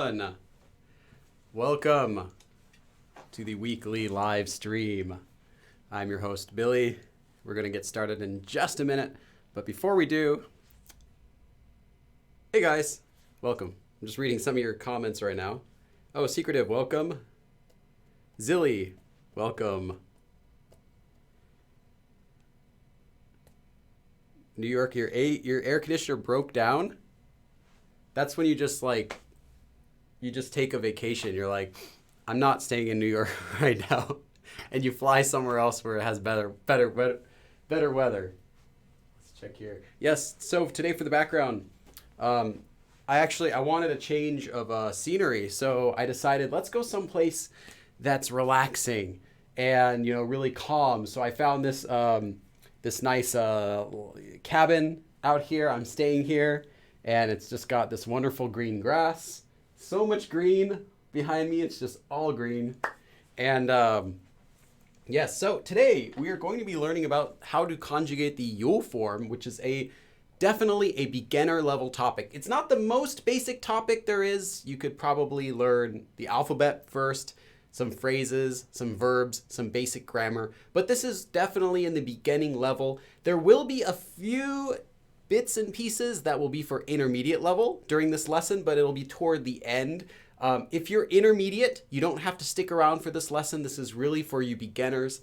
everyone. Welcome to the weekly live stream. I'm your host, Billy. We're going to get started in just a minute. But before we do, hey guys, welcome. I'm just reading some of your comments right now. Oh, Secretive, welcome. Zilly, welcome. New York, your air conditioner broke down. That's when you just take a vacation. You're like, I'm not staying in New York right now, and you fly somewhere else where it has better weather. Let's check here. Yes. So today for the background, I wanted a change of scenery, so I decided let's go someplace that's relaxing and really calm. So I found this nice cabin out here. I'm staying here, and it's just got this wonderful green grass. So much green behind me. It's just all green. And yes, so today we are going to be learning about how to conjugate the yo form, which is definitely a beginner level topic. It's not the most basic topic there is. You could probably learn the alphabet first, some phrases, some verbs, some basic grammar, but this is definitely in the beginning level. There will be a few bits and pieces that will be for intermediate level during this lesson, but it'll be toward the end. If you're intermediate, you don't have to stick around for this lesson. This is really for you beginners.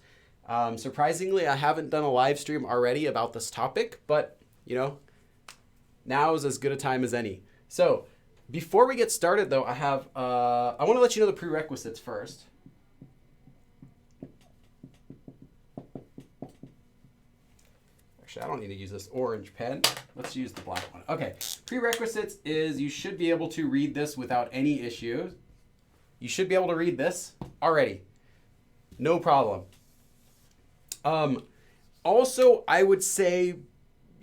Surprisingly, I haven't done a live stream already about this topic, but now is as good a time as any. So before we get started though, I want to let you know the prerequisites first. Actually, I don't need to use this orange pen. Let's use the black one. Okay, prerequisites is you should be able to read this without any issue. You should be able to read this already. No problem. Also, I would say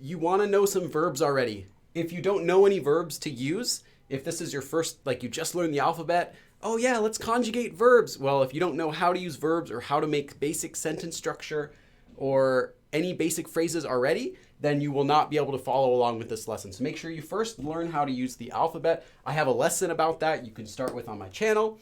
you want to know some verbs already. If you don't know any verbs to use, if this is your first, you just learned the alphabet, oh yeah, let's conjugate verbs. Well, if you don't know how to use verbs or how to make basic sentence structure or any basic phrases already, then you will not be able to follow along with this lesson. So make sure you first learn how to use the alphabet. I have a lesson about that you can start with on my channel.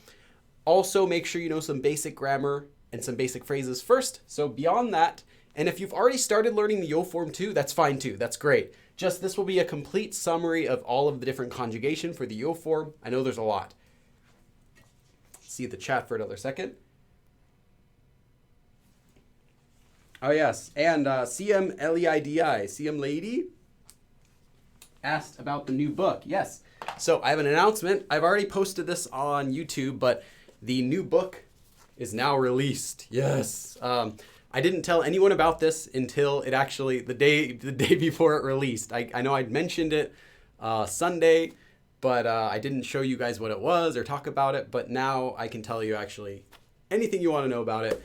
Also, make sure you know some basic grammar and some basic phrases first. So beyond that, and if you've already started learning the yo form too, that's fine too. That's great. Just this will be a complete summary of all of the different conjugation for the yo form. I know there's a lot. See the chat for another second. Oh yes, and CM Leidi, CM Lady, asked about the new book. Yes, so I have an announcement. I've already posted this on YouTube, but the new book is now released. Yes. I didn't tell anyone about this until it actually, the day before it released. I know I'd mentioned it Sunday, but I didn't show you guys what it was or talk about it. But now I can tell you actually anything you want to know about it.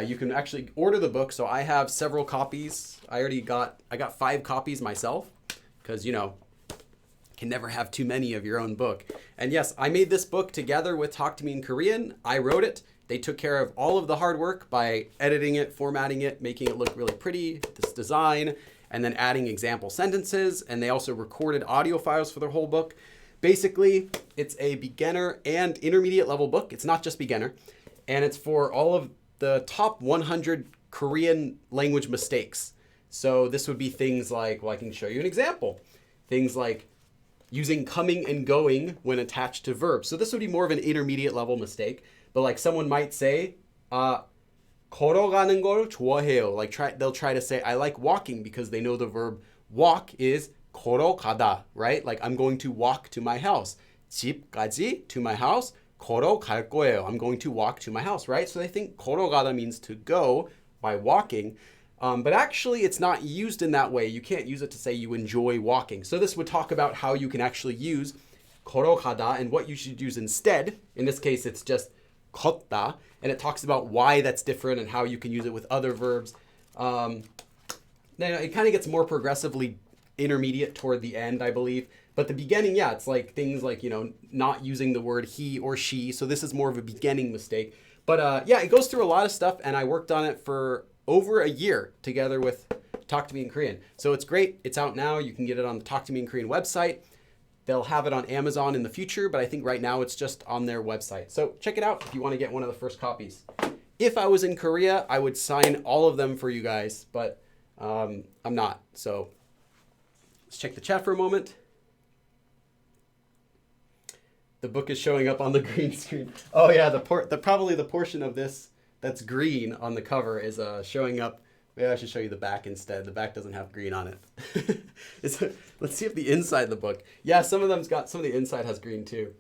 You can actually order the book. So I have several copies. I got 5 copies myself because, can never have too many of your own book. And yes, I made this book together with Talk to Me in Korean. I wrote it. They took care of all of the hard work by editing it, formatting it, making it look really pretty, this design, and then adding example sentences. And they also recorded audio files for their whole book. Basically, it's a beginner and intermediate level book. It's not just beginner. And it's for all of the top 100 Korean language mistakes. So this would be things like, well, I can show you an example. Things like using coming and going when attached to verbs. So this would be more of an intermediate level mistake. But someone might say, 걸어가는 걸 좋아해요. They'll try to say, I like walking because they know the verb walk is 걸어가다, right? I'm going to walk to my house. 집까지, to my house. 걸어갈 거예요. I'm going to walk to my house, right? So they think 걸어가다 means to go by walking. But actually, it's not used in that way. You can't use it to say you enjoy walking. So this would talk about how you can actually use 걸어가다 and what you should use instead. In this case, it's just 걷다, and it talks about why that's different and how you can use it with other verbs. Then it kind of gets more progressively intermediate toward the end, I believe. But the beginning, yeah, it's things like, not using the word he or she. So this is more of a beginning mistake. But yeah, it goes through a lot of stuff, and I worked on it for over a year together with Talk to Me in Korean. So it's great. It's out now. You can get it on the Talk to Me in Korean website. They'll have it on Amazon in the future, but I think right now it's just on their website. So check it out if you want to get one of the first copies. If I was in Korea, I would sign all of them for you guys, but I'm not. So let's check the chat for a moment. The book is showing up on the green screen. Oh yeah, probably the portion of this that's green on the cover is showing up. Maybe I should show you the back instead. The back doesn't have green on it. Let's see if the inside of the book. Yeah, some of the inside has green too.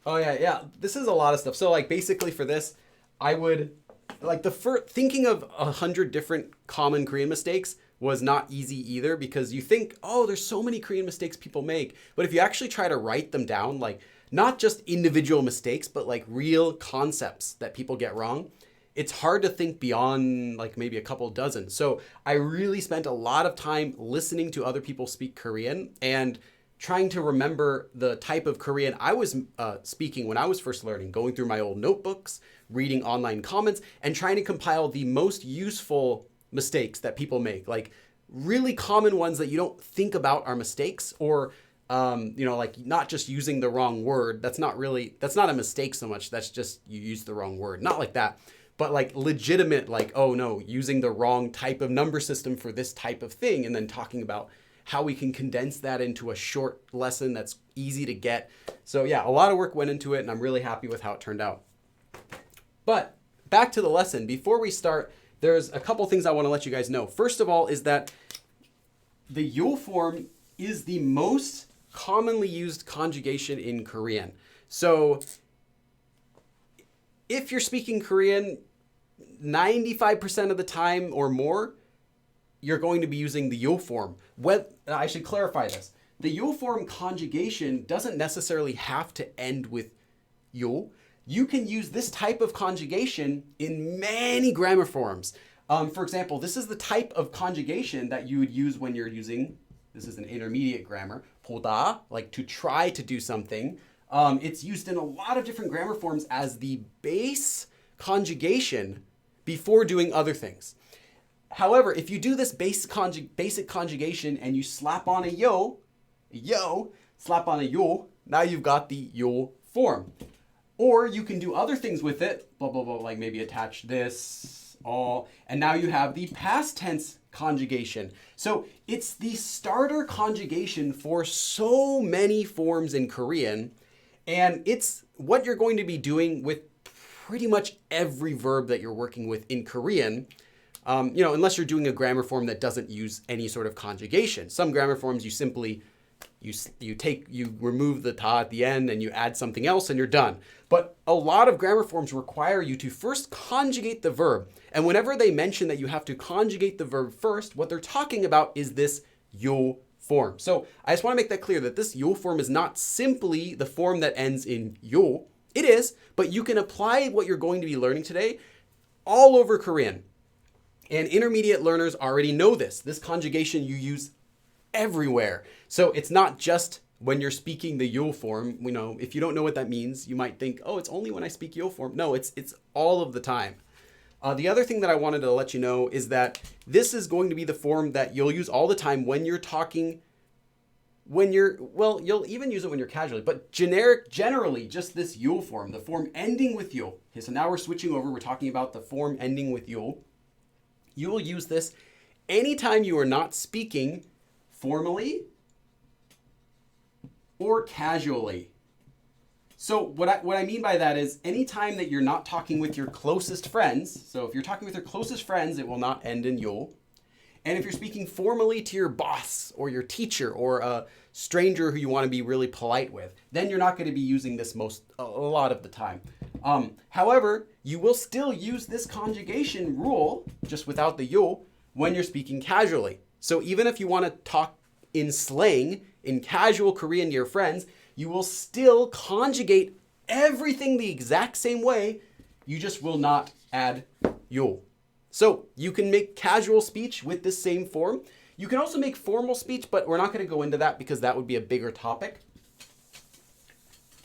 Oh yeah. This is a lot of stuff. So like basically for this, I would like thinking of 100 different common Korean mistakes was not easy either, because you think, oh, there's so many Korean mistakes people make. But if you actually try to write them down, like not just individual mistakes, but like real concepts that people get wrong, it's hard to think beyond like maybe a couple dozen. So I really spent a lot of time listening to other people speak Korean and trying to remember the type of Korean I was speaking when I was first learning, going through my old notebooks, reading online comments, and trying to compile the most useful mistakes that people make, like really common ones that you don't think about are mistakes, or like not just using the wrong word. That's not a mistake so much. That's just you used the wrong word. Not like that. But like legitimate, like, oh no, using the wrong type of number system for this type of thing, and then talking about how we can condense that into a short lesson that's easy to get. So yeah, a lot of work went into it, and I'm really happy with how it turned out. But back to the lesson. Before we start, there's a couple things I want to let you guys know. First of all is that the yo form is the most commonly used conjugation in Korean. So if you're speaking Korean, 95% of the time or more, you're going to be using the yo form. I should clarify this. The yo form conjugation doesn't necessarily have to end with yo. You can use this type of conjugation in many grammar forms. For example, this is the type of conjugation that you would use when you're using, this is an intermediate grammar, 보다, like to try to do something. It's used in a lot of different grammar forms as the base conjugation before doing other things. However, if you do this basic conjugation and you slap on a yo, slap on a yo, now you've got the yo form. Or you can do other things with it, blah, blah, blah, like maybe attach this, all, and now you have the past tense conjugation. So it's the starter conjugation for so many forms in Korean, and it's what you're going to be doing with pretty much every verb that you're working with in Korean, unless you're doing a grammar form that doesn't use any sort of conjugation. Some grammar forms you simply you remove the ta at the end and you add something else and you're done. But a lot of grammar forms require you to first conjugate the verb. And whenever they mention that you have to conjugate the verb first, what they're talking about is this yo form. So I just want to make that clear that this yo form is not simply the form that ends in yo. It is, but you can apply what you're going to be learning today all over Korean. And intermediate learners already know this. This conjugation you use everywhere. So it's not just when you're speaking the yo form. If you don't know what that means, you might think, oh, it's only when I speak yo form. No, it's all of the time. The other thing that I wanted to let you know is that this is going to be the form that you'll use all the time when you're talking, you'll even use it when you're casually, but generally just this yo form, the form ending with yo. Okay, so now we're switching over. We're talking about the form ending with yo. You will use this anytime you are not speaking formally or casually. So what I mean by that is anytime that you're not talking with your closest friends, so if you're talking with your closest friends, it will not end in yo. And if you're speaking formally to your boss or your teacher or a stranger who you want to be really polite with, then you're not going to be using this a lot of the time. However, you will still use this conjugation rule, just without the yo, when you're speaking casually. So even if you want to talk in slang, in casual Korean to your friends, you will still conjugate everything the exact same way. You just will not add yo. So you can make casual speech with this same form. You can also make formal speech, but we're not going to go into that because that would be a bigger topic.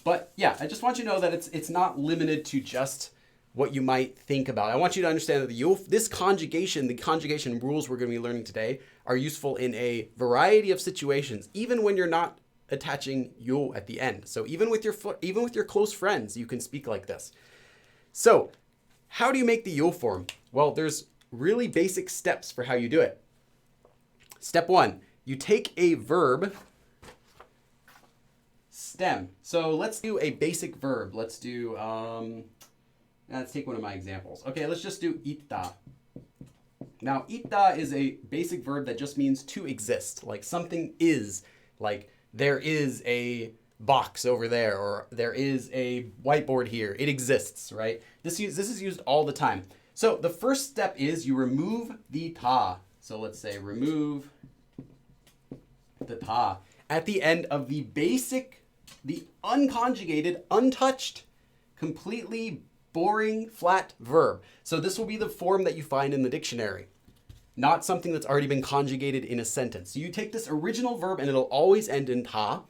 But yeah, I just want you to know that it's not limited to just what you might think about. I want you to understand that this conjugation, the conjugation rules we're going to be learning today, are useful in a variety of situations. Even when you're not attaching yo at the end. So even with your close friends, you can speak like this. So how do you make the yo form? Well, there's really basic steps for how you do it. Step 1, you take a verb stem. So let's do a basic verb. Let's do, let's take one of my examples. Okay, let's just do ita. Now, ita is a basic verb that just means to exist. Like something is, like there is a box over there, or there is a whiteboard here. It exists, right? This is used all the time. So the first step is you remove the ta. So let's say remove the ta at the end of the basic, the unconjugated, untouched, completely boring, flat verb. So this will be the form that you find in the dictionary, not something that's already been conjugated in a sentence. So you take this original verb and it'll always end in ta,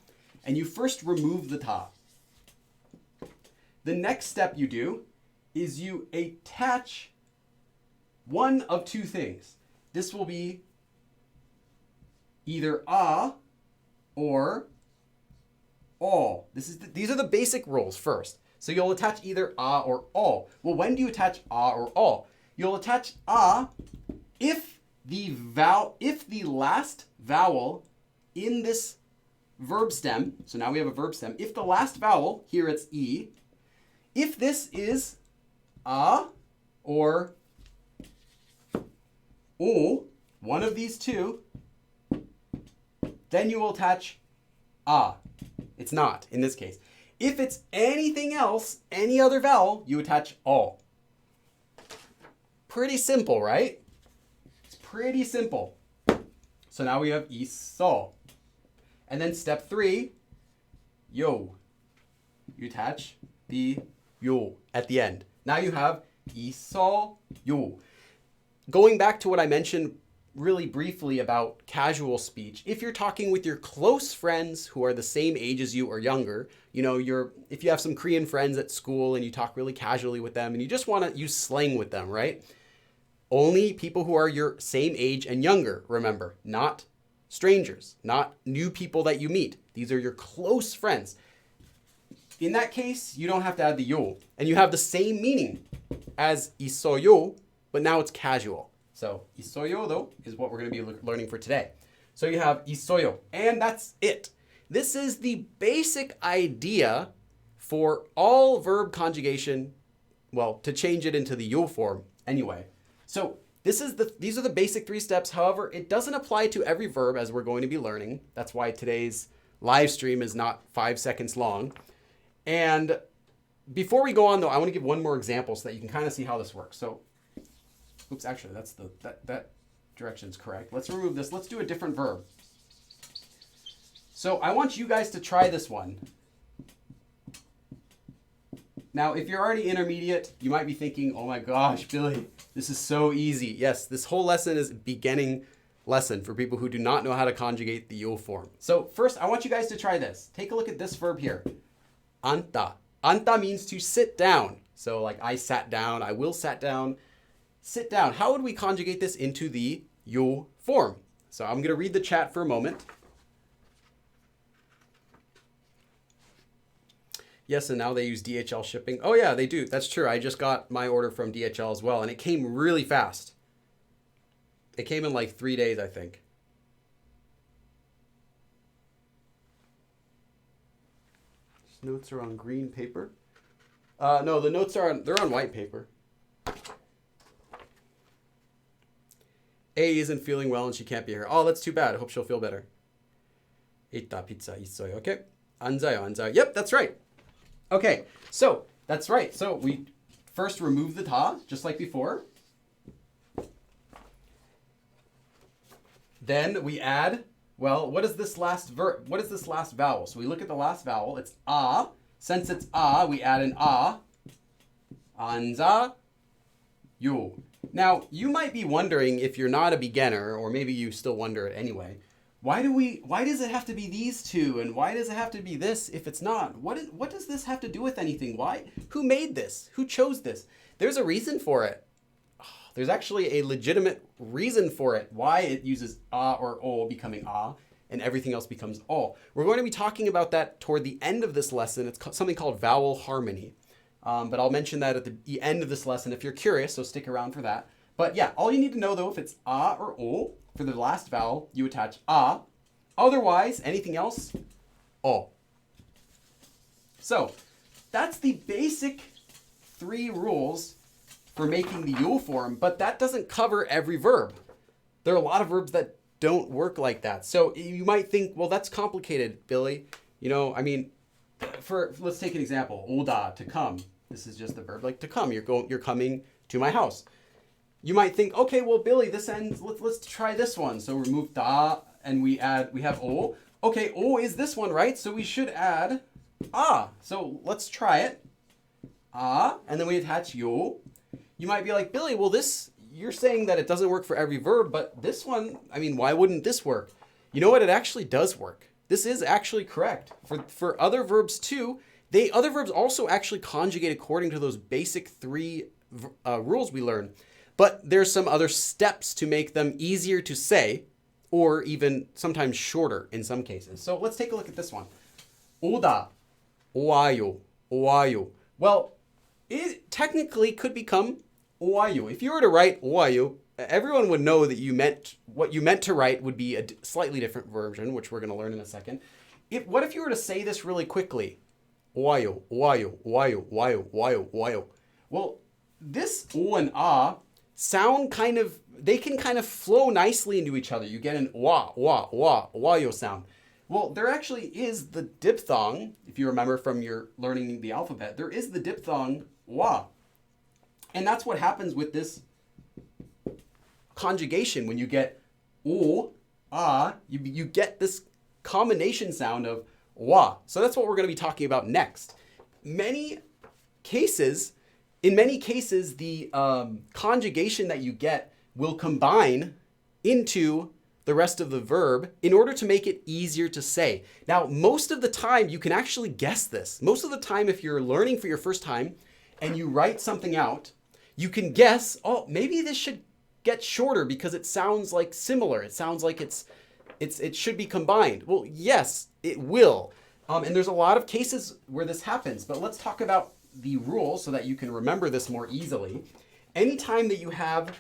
and you first remove the ta. The next step you do is you attach one of two things. This will be either a or all. These are the basic rules first. So you'll attach either a or all. Well, when do you attach a or all? You'll attach a if the last vowel in this verb stem, so now we have a verb stem, if the last vowel, here it's e, if this is a or o, one of these two, then you will attach a. It's not in this case. If it's anything else, any other vowel, you attach all. Pretty simple, right? It's pretty simple. So now we have iso. And then step 3, yo. You attach the yo at the end. Now you have iso yo. Going back to what I mentioned really briefly about casual speech, if you're talking with your close friends who are the same age as you or younger, you know, if you have some Korean friends at school and you talk really casually with them and you just want to use slang with them, right? Only people who are your same age and younger, remember, not strangers, not new people that you meet. These are your close friends. In that case, you don't have to add the yo, and you have the same meaning as isoyo, but now it's casual. So isoyo, though, is what we're going to be learning for today. So you have isoyo, and that's it. This is the basic idea for all verb conjugation, well, to change it into the yo form anyway. So these are the basic 3 steps. However, it doesn't apply to every verb, as we're going to be learning. That's why today's live stream is not 5 seconds long. And before we go on, though, I want to give one more example so that you can kind of see how this works. So, oops, actually, that direction's correct. Let's remove this. Let's do a different verb. So I want you guys to try this one. Now, if you're already intermediate, you might be thinking, oh my gosh, Billy, this is so easy. Yes, this whole lesson is a beginning lesson for people who do not know how to conjugate the yo form. So first, I want you guys to try this. Take a look at this verb here. Anta. Anta means to sit down. So like I sat down, I will sat down. Sit down. How would we conjugate this into the yo form? So I'm going to read the chat for a moment. Yes, and now they use DHL shipping. Oh yeah, they do. That's true. I just got my order from DHL as well, and it came really fast. It came in like 3 days, I think. These notes are on green paper. No, the notes are they're on white paper. A isn't feeling well and she can't be here. Oh, that's too bad. I hope she'll feel better. Ita pizza 있어요. Okay. 앉아요, 앉아요. Yep, that's right. Okay, so that's right. So we first remove the ta, just like before. Then we add, well, what is this last verb? What is this last vowel? So we look at the last vowel. It's a. Since it's a, we add an a. 앉아, 요. Now, you might be wondering, if you're not a beginner, or maybe you still wonder it anyway, why does it have to be these two, and why does it have to be this if it's not? What does this have to do with anything? Why? Who made this? Who chose this? There's a reason for it. There's actually a legitimate reason for it, why it uses a or o becoming a. and everything else becomes all. We're going to be talking about that toward the end of this lesson. It's something called vowel harmony. But I'll mention that at the end of this lesson if you're curious, so stick around for that. But yeah, all you need to know though, if it's a or o, for the last vowel, you attach a. Otherwise, anything else, o. So that's the basic 3 rules for making the yo form, but that doesn't cover every verb. There are a lot of verbs that don't work like that. So you might think, well, that's complicated, Billy. You know, I mean, let's take an example. 오다, to come. This is just the verb like to come. You're coming to my house. You might think, okay, well, Billy, this ends. Let's try this one. So remove da, and we have o. Okay, o is this one, right? So we should add a. So let's try it. A, and then we attach yo. You might be like, Billy, well, you're saying that it doesn't work for every verb, but this one, I mean, why wouldn't this work? You know what? It actually does work. This is actually correct. For other verbs too, other verbs also actually conjugate according to those basic 3 rules we learned. But there's some other steps to make them easier to say, or even sometimes shorter in some cases. So let's take a look at this one. 오다, 오와요, 오와요. Well, it technically could become 오와요. If you were to write 오와요, everyone would know that what you meant to write would be a slightly different version, which we're going to learn in a second. What if you were to say this really quickly? 오와요, 오와요, 오와요, 오와요, 오와요, 오와요. Well, this o and a sound they can kind of flow nicely into each other. You get an wa, wa, wa, owayo sound. Well, there actually is the diphthong, if you remember from your learning the alphabet, there is the diphthong wa. And that's what happens with this conjugation. When you get o, a, you get this combination sound of wa. So that's what we're going to be talking about next. In many cases, the conjugation that you get will combine into the rest of the verb in order to make it easier to say. Now, most of the time, you can actually guess this. Most of the time, if you're learning for your first time and you write something out, you can guess, oh, maybe this should get shorter because it sounds like similar. It sounds like it should be combined. Well, yes, it will. And there's a lot of cases where this happens, but let's talk about the rule so that you can remember this more easily. Anytime that you have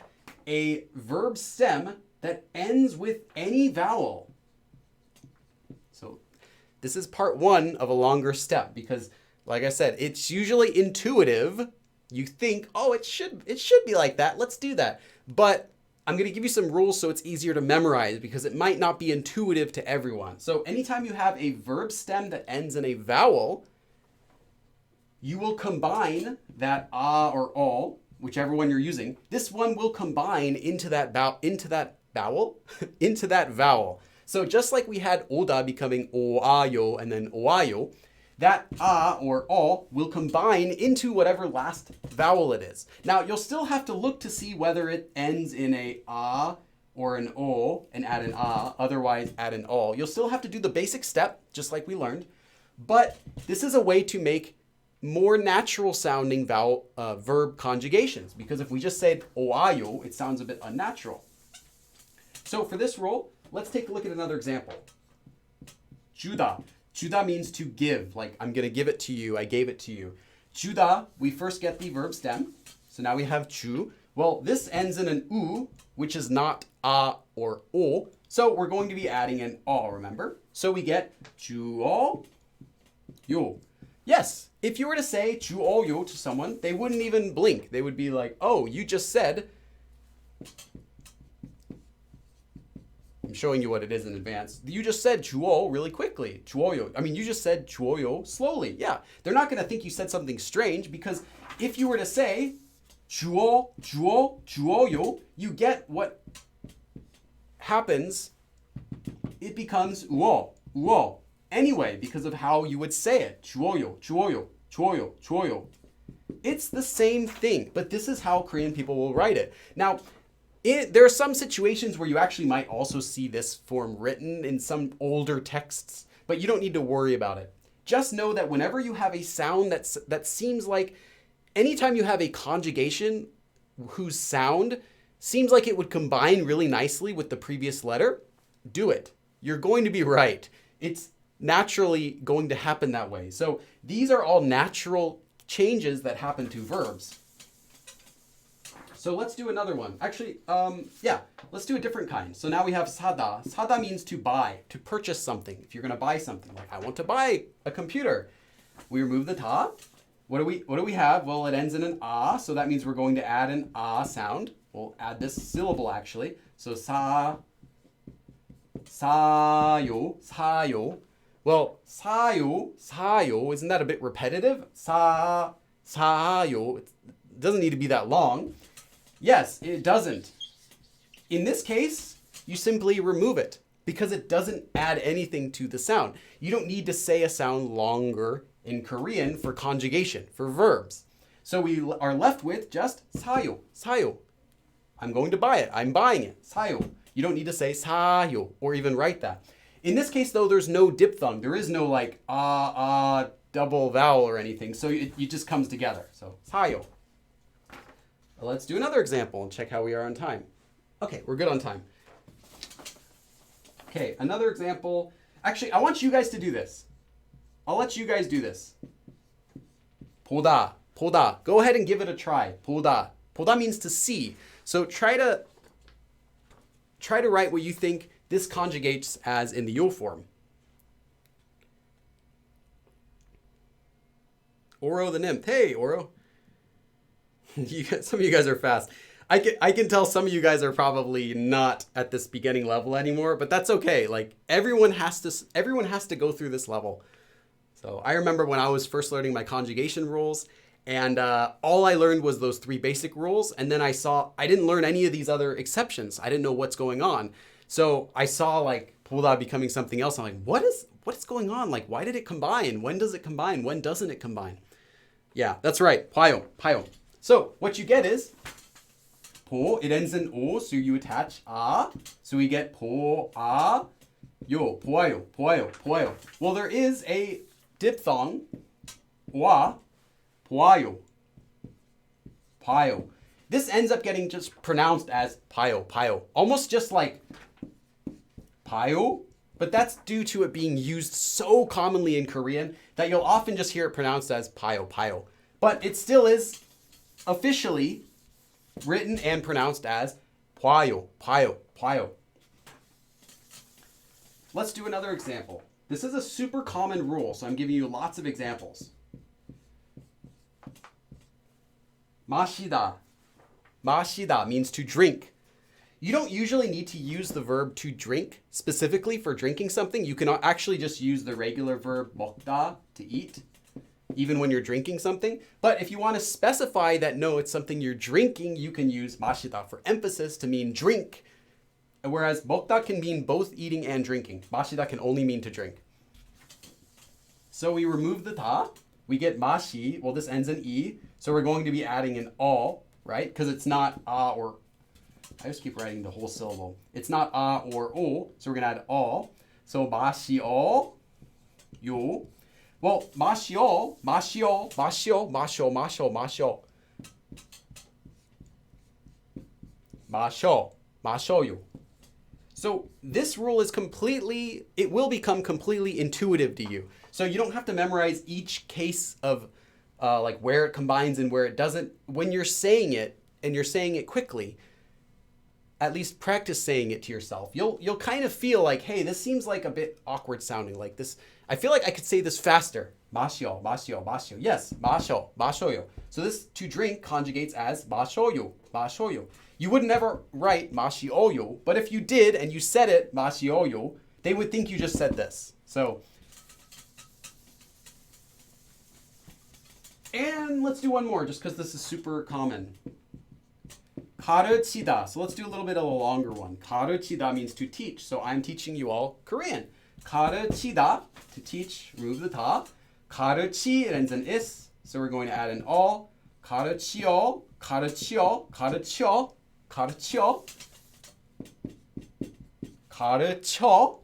a verb stem that ends with any vowel. So this is part 1 of a longer step because, like I said, it's usually intuitive. You think, oh, it should be like that. Let's do that. But I'm going to give you some rules so it's easier to memorize because it might not be intuitive to everyone. So anytime you have a verb stem that ends in a vowel, you will combine that a or all, whichever one you're using. This one will combine into that vowel. So just like we had oda becoming oayo and then oayo, that a or all will combine into whatever last vowel it is. Now you'll still have to look to see whether it ends in a or an o and add an otherwise add an all. You'll still have to do the basic step, just like we learned, but this is a way to make more natural sounding verb conjugations, because if we just said oayo, it sounds a bit unnatural. So for this rule, let's take a look at another example. 주다. 주다 means to give, like I'm going to give it to you, I gave it to you. 주다, we first get the verb stem. So now we have 주. Well, this ends in an u, which is not a or o. So we're going to be adding an all, remember? So we get 주어요. Yes, if you were to say 주어요 to someone, they wouldn't even blink. They would be like, oh, you just said, I'm showing you what it is in advance. You just said 주어 really quickly. 주어요. I mean, you just said 주어요 slowly. Yeah, they're not going to think you said something strange, because if you were to say 주어, 주어, 주어요, you get what happens. It becomes 우어, 우어. Anyway, because of how you would say it. 주어요, 주어요, 주어요, 주어요. It's the same thing, but this is how Korean people will write it. Now, there are some situations where you actually might also see this form written in some older texts, but you don't need to worry about it. Just know that whenever you have a sound that seems like, anytime you have a conjugation whose sound seems like it would combine really nicely with the previous letter, do it. you're going to be right. It's naturally going to happen that way. So these are all natural changes that happen to verbs. So let's do another one. Actually, let's do a different kind. So now we have 사다. 사다 means to buy, to purchase something. If you're going to buy something, like I want to buy a computer, we remove the ta. What do we have? Well, it ends in an a, so that means we're going to add an a sound. We'll add this syllable actually. So 사요. Well, 사요, isn't that a bit repetitive? 사요. It doesn't need to be that long. Yes, it doesn't. In this case, you simply remove it because it doesn't add anything to the sound. You don't need to say a sound longer in Korean for conjugation, for verbs. So we are left with just 사요, 사요. I'm going to buy it. I'm buying it. 사요. You don't need to say 사요 or even write that. In this case, though, there's no diphthong. There is no like double vowel or anything. So it just comes together. So 사요. Let's do another example and check how we are on time. Okay, we're good on time. Okay, another example. Actually, I want you guys to do this. I'll let you guys do this. 보다, 보다. Go ahead and give it a try. 보다. 보다 means to see. So try to write what you think this conjugates as in the yo form. Oro the nymph. Hey, Oro. Some of you guys are fast. I can tell some of you guys are probably not at this beginning level anymore, but that's okay. Like everyone has to go through this level. So I remember when I was first learning my conjugation rules, and all I learned was those 3 basic rules, and then I didn't learn any of these other exceptions. I didn't know what's going on. So I saw like 보다 becoming something else. I'm like, what is going on? Like, why did it combine? When does it combine? When doesn't it combine? Yeah, that's right. 봐요, 봐요. So what you get is 보, it ends in o, so you attach a. So we get 보, a, 요, 보아요, 보아요, 보아요. Well, there is a diphthong, 와, 보아요, 봐요. This ends up getting just pronounced as 봐요, 봐요. Almost just like 봐요, but that's due to it being used so commonly in Korean that you'll often just hear it pronounced as 봐요, 봐요. But it still is officially written and pronounced as 봐요, 봐요, 봐요. Let's do another example. This is a super common rule, so I'm giving you lots of examples. 마시다. 마시다 means to drink. You don't usually need to use the verb to drink specifically for drinking something. You can actually just use the regular verb 먹다 to eat, even when you're drinking something. But if you want to specify that no, it's something you're drinking, you can use 마시다 for emphasis to mean drink. Whereas 먹다 can mean both eating and drinking. 마시다 can only mean to drink. So we remove the 다. We get 마시. Well, this ends in e. So we're going to be adding an all, right? Because it's not a or... I just keep writing the whole syllable. It's not a or o. So we're going to add all. So 마시오, 요. Well, 마시오, 마시오, 마시오, 마시오, 마시오, 마시오. 마셔, 마셔요. So this rule is it will become completely intuitive to you. So you don't have to memorize each case of like where it combines and where it doesn't. When you're saying it and you're saying it quickly, at least practice saying it to yourself. You'll kind of feel like, hey, this seems like a bit awkward sounding. Like this, I feel like I could say this faster. 마시오, 마시오, 마시오. Yes, 마셔, 마셔요. So this to drink conjugates as 마셔요, 마셔요. You would never write 마시오요, but if you did and you said it 마시오요, they would think you just said this. So, and let's do one more just because this is super common. 가르치다. So let's do a little bit of a longer one. 가르치다 means to teach. So I'm teaching you all Korean. 가르치다, to teach, remove the 다. 가르치, it ends in is. So we're going to add an all. 가르치어, 가르치어, 가르치어, 가르치어. 가르쳐,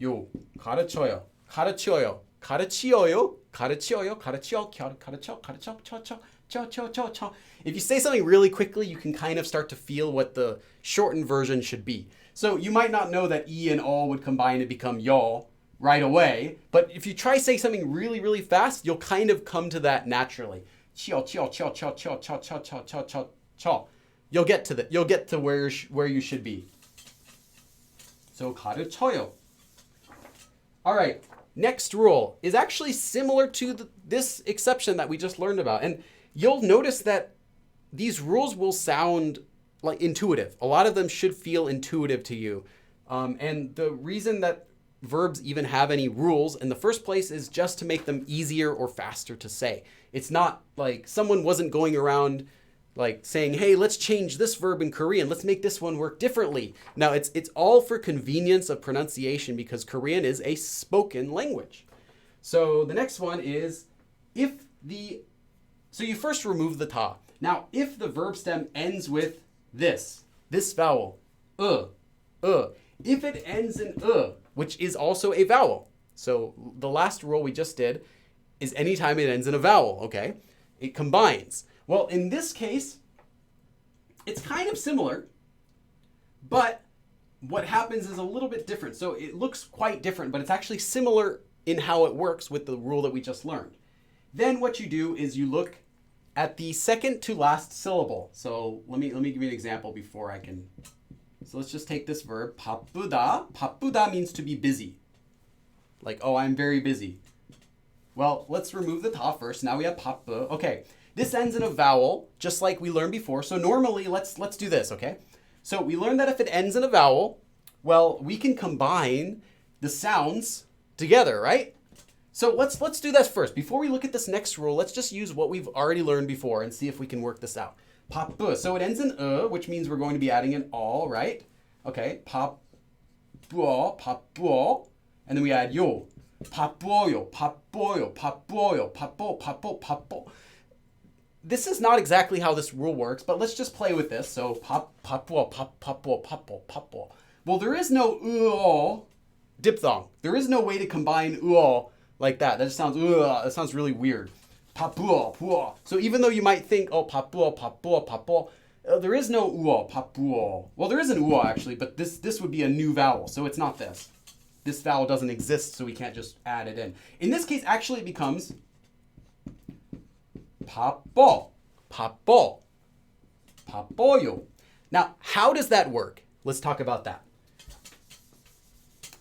요, 가르쳐요, 가르치어요, 가르치어요, 가르치어요, 가르치어, 가르쳐, 가르쳐, 쳐쳐, cho, cho, cho, cho. If you say something really quickly, you can kind of start to feel what the shortened version should be. So you might not know that E and O would combine to become yo right away, but if you try saying something really, really fast, you'll kind of come to that naturally. Chio, chio, chio, chio, chio, chio, chio, chio, chio, chio, chio. You'll get to where you should be. So 가르쳐요. All right, next rule is actually similar to this exception that we just learned about. And you'll notice that these rules will sound like intuitive. A lot of them should feel intuitive to you. And the reason that verbs even have any rules in the first place is just to make them easier or faster to say. It's not like someone wasn't going around like saying, hey, let's change this verb in Korean. Let's make this one work differently. Now, it's all for convenience of pronunciation because Korean is a spoken language. So the next one is so you first remove the ta. Now, if the verb stem ends with this vowel, if it ends in which is also a vowel. So the last rule we just did is anytime it ends in a vowel, okay? It combines. Well, in this case, it's kind of similar, but what happens is a little bit different. So it looks quite different, but it's actually similar in how it works with the rule that we just learned. Then what you do is you look at the second to last syllable. So let me give you an example before I can. So let's just take this verb, 바쁘다. 바쁘다 means to be busy. Like, oh, I'm very busy. Well, let's remove the ta first. Now we have 바쁘. Okay, this ends in a vowel, just like we learned before. So normally, let's do this, okay? So we learned that if it ends in a vowel, well, we can combine the sounds together, right? So let's do this first. Before we look at this next rule, let's just use what we've already learned before and see if we can work this out. 바쁘. So it ends in which means we're going to be adding an all, right? Okay, 바쁘어, 바쁘어. And then we add 요. 바쁘어요, 바쁘어요, 바쁘어요, 바쁘, 바쁘, 바쁘. This is not exactly how this rule works, but let's just play with this. So 바쁘어, 바쁘어, 바쁘어, 바쁘어. Well, there is no diphthong. There is no way to combine like that. That just sounds that sounds really weird. 바쁘어, 부어. So even though you might think, oh, 바쁘어, 바쁘어, 바쁘어, there is no 바쁘어. Well, there is an actually, but this would be a new vowel, so it's not this. This vowel doesn't exist, so we can't just add it in. In this case, actually it becomes 바빠, 바빠, 바빠요. Now, how does that work? Let's talk about that.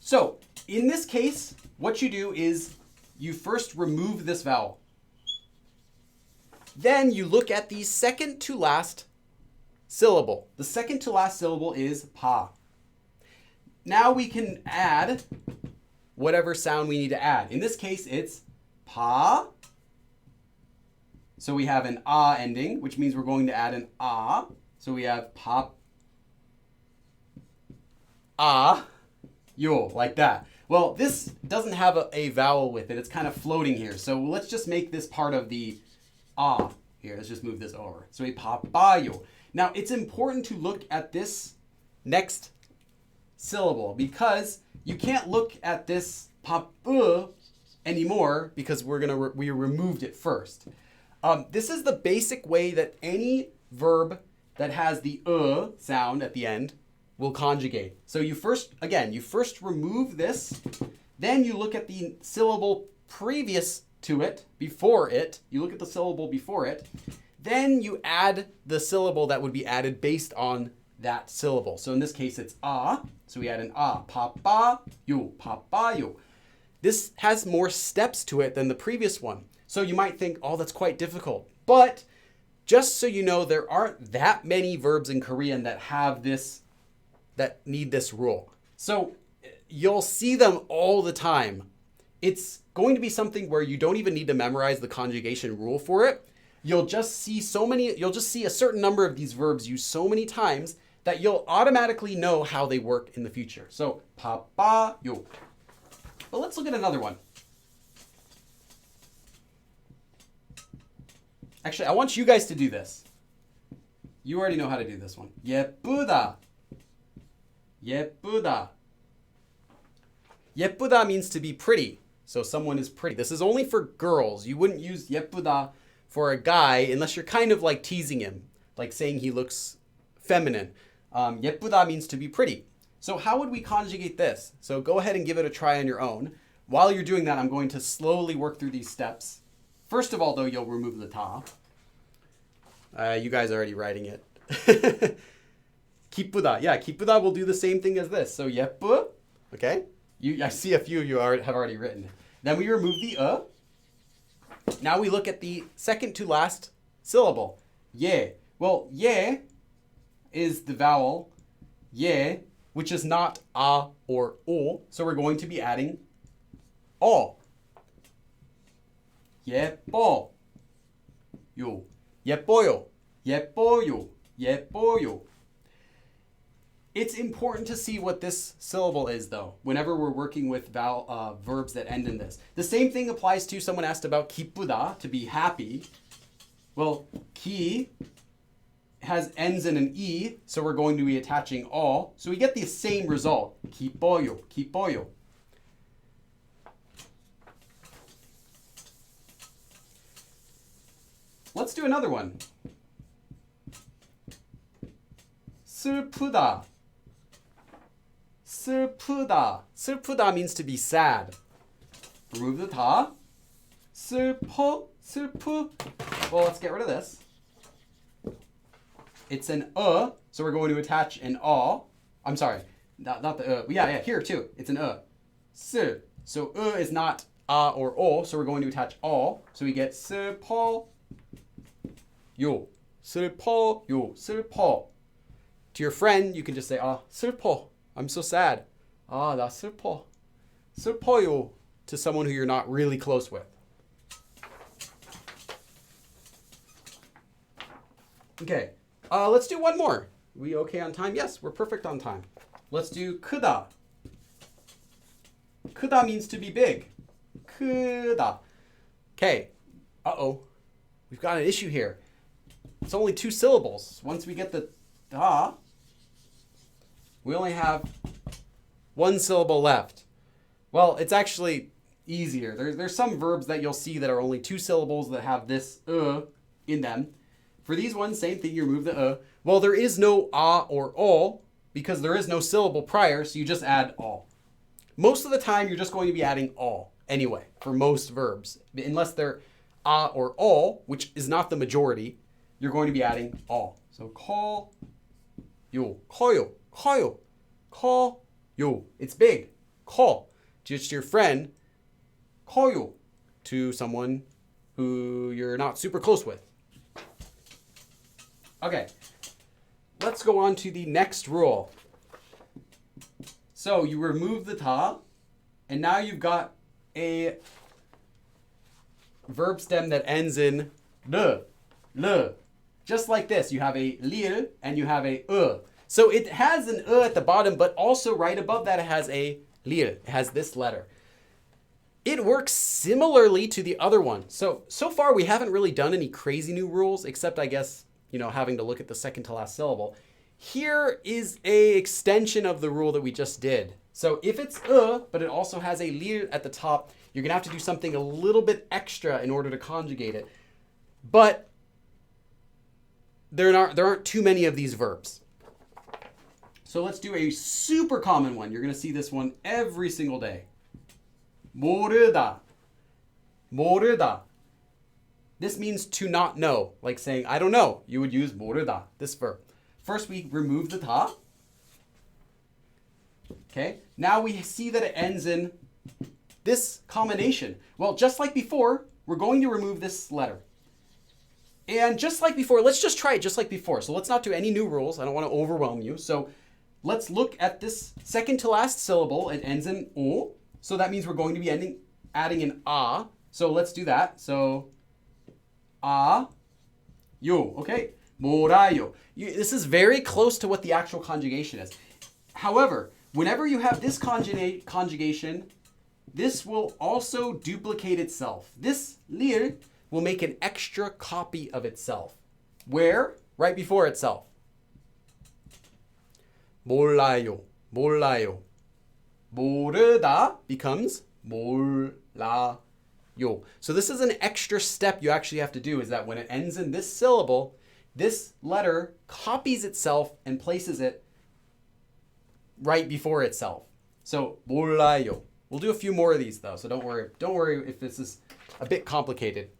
So, in this case, what you do is you first remove this vowel. Then you look at the second to last syllable. The second to last syllable is pa. Now we can add whatever sound we need to add. In this case, it's pa. So we have an ending, which means we're going to add an So we have pa, yo, like that. Well, this doesn't have a vowel with it. It's kind of floating here. So let's just make this part of the here. Let's just move this over. So we papayo. Now, it's important to look at this next syllable because you can't look at this papu anymore because we removed it first. This is the basic way that any verb that has the sound at the end will conjugate. So you first remove this, then you look at the syllable previous to it, before it. You look at the syllable before it, then you add the syllable that would be added based on that syllable. So in this case, it's so we add an papayo, papayo. This has more steps to it than the previous one. So you might think, oh, that's quite difficult. But just so you know, there aren't that many verbs in Korean that have this, that need this rule. So you'll see them all the time. It's going to be something where you don't even need to memorize the conjugation rule for it. You'll just see a certain number of these verbs used so many times that you'll automatically know how they work in the future. So, papayo. But let's look at another one. Actually, I want you guys to do this. You already know how to do this one. 예쁘다. 예쁘다. 예쁘다 means to be pretty. So someone is pretty. This is only for girls. You wouldn't use 예쁘다 for a guy, unless you're kind of like teasing him, like saying he looks feminine. 예쁘다 means to be pretty. So how would we conjugate this? So go ahead and give it a try on your own. While you're doing that, I'm going to slowly work through these steps. First of all, though, you'll remove the ta. You guys are already writing it. 기쁘다. Yeah, 기쁘다 will do the same thing as this. So 예쁘, okay? I see a few of you have already written. Then we remove the Now we look at the second to last syllable. 예. Well, 예 is the vowel 예, which is not a or o. So we're going to be adding o. 예뻐. 요. 예뻐요. 예뻐요. 예뻐요. It's important to see what this syllable is, though, whenever we're working with verbs that end in this. The same thing applies to someone asked about 기쁘다, to be happy. Well, 기 ends in an e, so we're going to be attaching all. So we get the same result. 기뻐요, 기뻐요. Let's do another one. 슬프다. 슬프다. 슬프다 means to be sad. Remove the ta. 슬퍼, 슬프. Well, let's get rid of this. It's an so we're going to attach an I'm sorry, not the Yeah, here too. It's an 슬. So is not a or o, so we're going to attach all. So we get 슬퍼, 요, 슬퍼, 요, 슬퍼. To your friend, you can just say, 슬퍼. I'm so sad. 나 슬퍼. 슬퍼요. To someone who you're not really close with. Okay, let's do one more. We okay on time? Yes, we're perfect on time. Let's do 크다. 크다 means to be big. 크다. Okay. We've got an issue here. It's only 2 syllables. Once we get the da, we only have 1 syllable left. Well, it's actually easier. There's some verbs that you'll see that are only 2 syllables that have this in them. For these ones, same thing, you remove the Well, there is no a or o because there is no syllable prior, so you just add all. Most of the time, you're just going to be adding all anyway for most verbs. Unless they're a or o, which is not the majority, you're going to be adding all. So 커요, 커요, 커요, 커요. It's big. 커. Just your friend. 커요. To someone who you're not super close with. Okay. Let's go on to the next rule. So you remove the ta, and now you've got a verb stem that ends in le. Just like this, you have a lir and you have a So it has an at the bottom, but also right above that it has a lir. It has this letter. It works similarly to the other one. So far we haven't really done any crazy new rules, except I guess, having to look at the second to last syllable. Here is a extension of the rule that we just did. So if it's but it also has a lir at the top, you're gonna have to do something a little bit extra in order to conjugate it. But there aren't too many of these verbs. So let's do a super common one. You're going to see this one every single day. 모르다. 모르다. This means to not know. Like saying, I don't know. You would use 모르다, this verb. First, we remove the ta. Okay. Now we see that it ends in this combination. Well, just like before, we're going to remove this letter. And just like before, let's just try it just like before. So let's not do any new rules. I don't want to overwhelm you. So let's look at this second to last syllable. It ends in o. So that means we're going to be adding an a. So let's do that. So a, yo. Okay. 몰아요. This is very close to what the actual conjugation is. However, whenever you have this conjugation, this will also duplicate itself. This lir will make an extra copy of itself. Where? Right before itself. 몰라요, 몰라요. 모르다 becomes 몰라요. yo. So this is an extra step you actually have to do, is that when it ends in this syllable, this letter copies itself and places it right before itself. So 몰라요. We'll do a few more of these though, so don't worry. Don't worry if this is a bit complicated.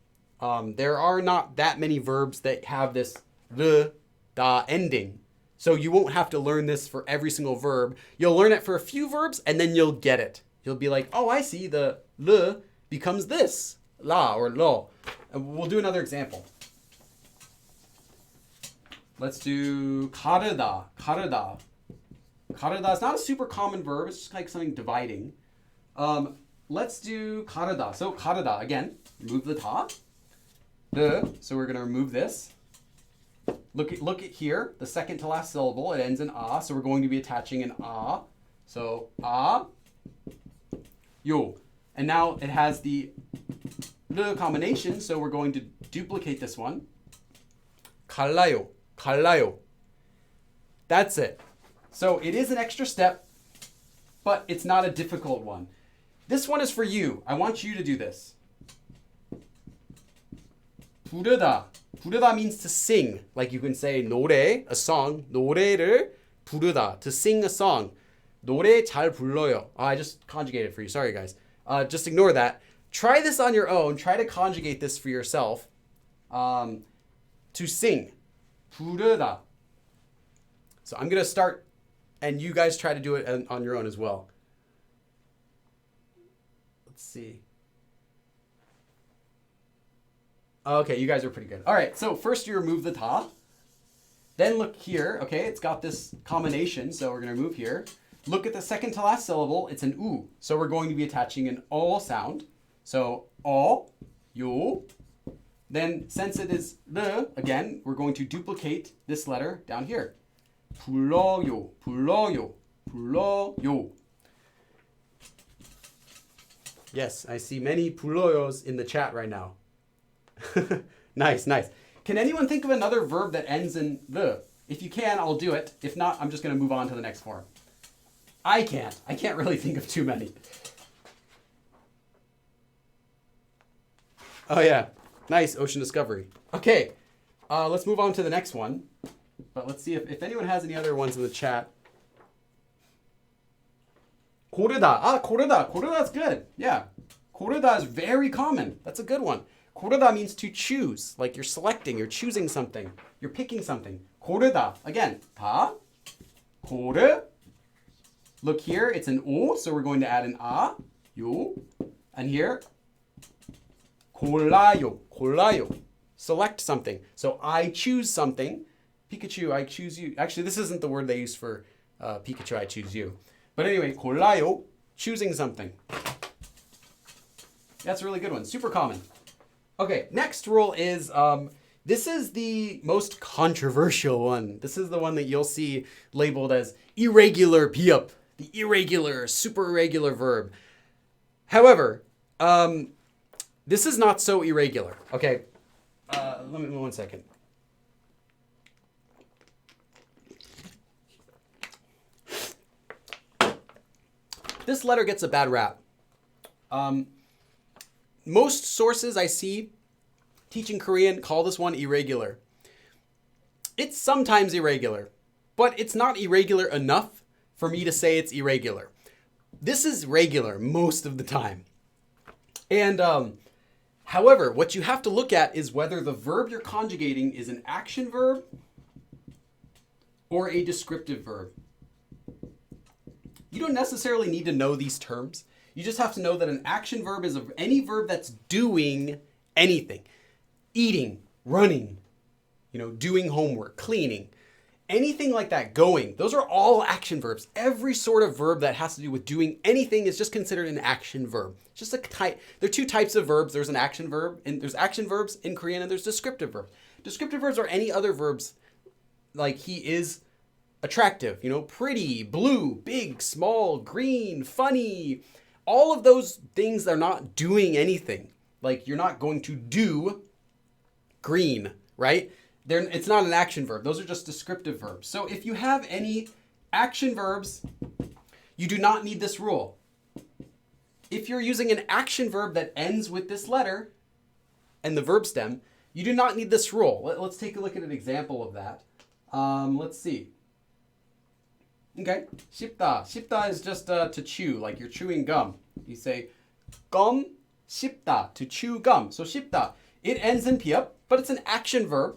There are not that many verbs that have this 르, 다 ending. So you won't have to learn this for every single verb. You'll learn it for a few verbs and then you'll get it. You'll be like, oh, I see, the 르 becomes this, la or lo. And we'll do another example. Let's do 가르다, 가르다. 가르다 is not a super common verb. It's just like something dividing. Let's do 가르다. So 가르다, again, remove the 다. So we're going to remove this. Look at here, the second to last syllable. It ends in a, so we're going to be attaching an a. So a, yo. And now it has the combination, so we're going to duplicate this one. 갈라요, 갈라요. That's it. So it is an extra step, but it's not a difficult one. This one is for you. I want you to do this. 부르다. 부르다 means to sing. Like you can say 노래, a song. 노래를 부르다, to sing a song. 노래 잘 불러요. Oh, I just conjugated for you. Sorry, guys. Just ignore that. Try this on your own. Try to conjugate this for yourself. To sing. 부르다. So I'm going to start, and you guys try to do it on your own as well. Let's see. Okay, you guys are pretty good. All right, so first you remove the 다. Then look here, okay, it's got this combination, so we're going to remove here. Look at the second to last syllable, it's an U. So we're going to be attaching an O sound. So O, yo. Then since it is 르, again, we're going to duplicate this letter down here. 불러요, 불러요, 불러요. Yes, I see many 불러요s in the chat right now. Nice, nice. Can anyone think of another verb that ends in 르? If you can, I'll do it. If not, I'm just going to move on to the next form. I can't. I can't really think of too many. Oh yeah, nice, ocean discovery. Okay, let's move on to the next one. But let's see if anyone has any other ones in the chat. 고르다. Ah, 고르다. 고르다's good. Yeah. 고르다 is very common. That's a good one. 고르다 means to choose. Like you're selecting, you're choosing something. You're picking something. 고르다. Again, 다. 고르. Look here, it's an O, so we're going to add an a. 요. And here, 골라요. 골라요. Select something. So I choose something. Pikachu, I choose you. Actually, this isn't the word they use for Pikachu, I choose you. But anyway, 골라요, choosing something. That's a really good one. Super common. Okay, next rule is, this is the most controversial one. This is the one that you'll see labeled as irregular 비읍, the irregular, super irregular verb. However, this is not so irregular. Okay, let me 1 second. This letter gets a bad rap. Most sources I see teaching Korean call this one irregular. It's sometimes irregular, but it's not irregular enough for me to say it's irregular. This is regular most of the time. And however, what you have to look at is whether the verb you're conjugating is an action verb or a descriptive verb. You don't necessarily need to know these terms. You just have to know that an action verb is any verb that's doing anything. Eating, running, doing homework, cleaning, anything like that, going. Those are all action verbs. Every sort of verb that has to do with doing anything is just considered an action verb. It's just a type. There are two types of verbs. There's an action verb, and there's action verbs in Korean, and there's descriptive verbs. Descriptive verbs are any other verbs, like he is attractive, pretty, blue, big, small, green, funny. All of those things are not doing anything. Like you're not going to do green, right? It's not an action verb. Those are just descriptive verbs. So if you have any action verbs, you do not need this rule. if you're using an action verb that ends with this letter and the verb stem, you do not need this rule. Let's take a look at an example of that. Let's see. Okay, 씹다. 씹다 is just to chew, like you're chewing gum. You say gum 씹다, to chew gum. So 씹다. It ends in piep, but it's an action verb.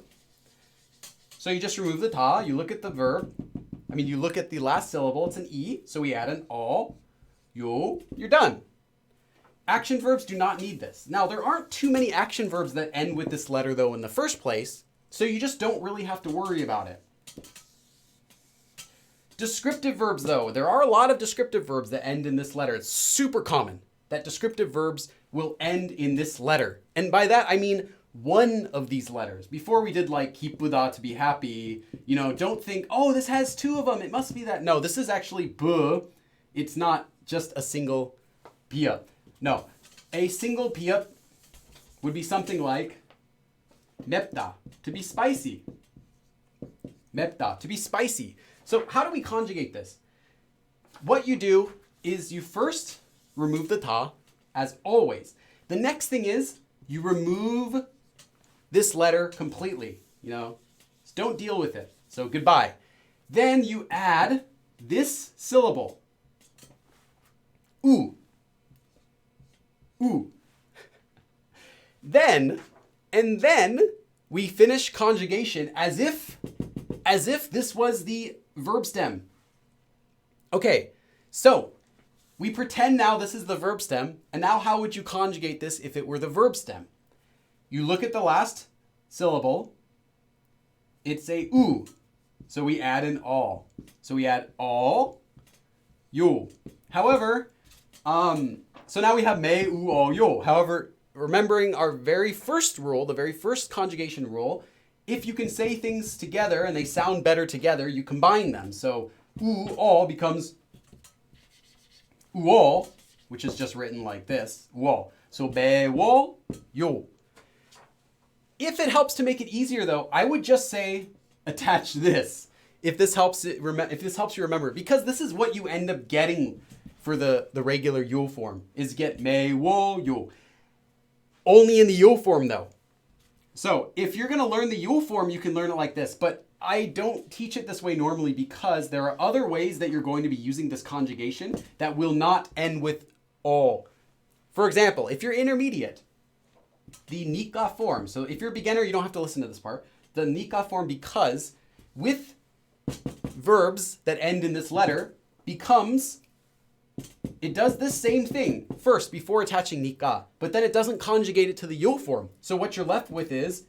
So you just remove the ta, you look at the verb. You look at the last syllable, it's an e, so we add an all, yo, you're done. Action verbs do not need this. Now, there aren't too many action verbs that end with this letter, though, in the first place, so you just don't really have to worry about it. Descriptive verbs, though. There are a lot of descriptive verbs that end in this letter. It's super common that descriptive verbs will end in this letter. And by that, I mean one of these letters. Before we did like 기쁘다, to be happy, don't think, oh, this has two of them, it must be that. No, this is actually b. It's not just a single piep. No, a single piep would be something like 맵다, to be spicy. 맵다, to be spicy. So how do we conjugate this? What you do is you first remove the ta, as always. The next thing is you remove this letter completely, so don't deal with it. So goodbye. Then you add this syllable. U. U. Then we finish conjugation as if this was the verb stem. Okay, so we pretend now this is the verb stem, and now how would you conjugate this if it were the verb stem? You look at the last syllable, it's a u, so we add an all. So we add all, yo. However, so now we have me, u, all, yo. However, remembering our very first rule, the very first conjugation rule, if you can say things together and they sound better together, you combine them. So u, all becomes u, all, which is just written like this, u, all. So me, wo, yo. If it helps to make it easier, though, I would just say attach this. If this helps you remember, because this is what you end up getting for the regular yo form, is get me, wo, yo. Only in the yo form, though. So if you're going to learn the yo form, you can learn it like this. But I don't teach it this way normally because there are other ways that you're going to be using this conjugation that will not end with all. For example, if you're intermediate, the nika form. So if you're a beginner, you don't have to listen to this part. The nika form, because with verbs that end in this letter, becomes, it does this same thing first before attaching nika, but then it doesn't conjugate it to the yo form. So what you're left with is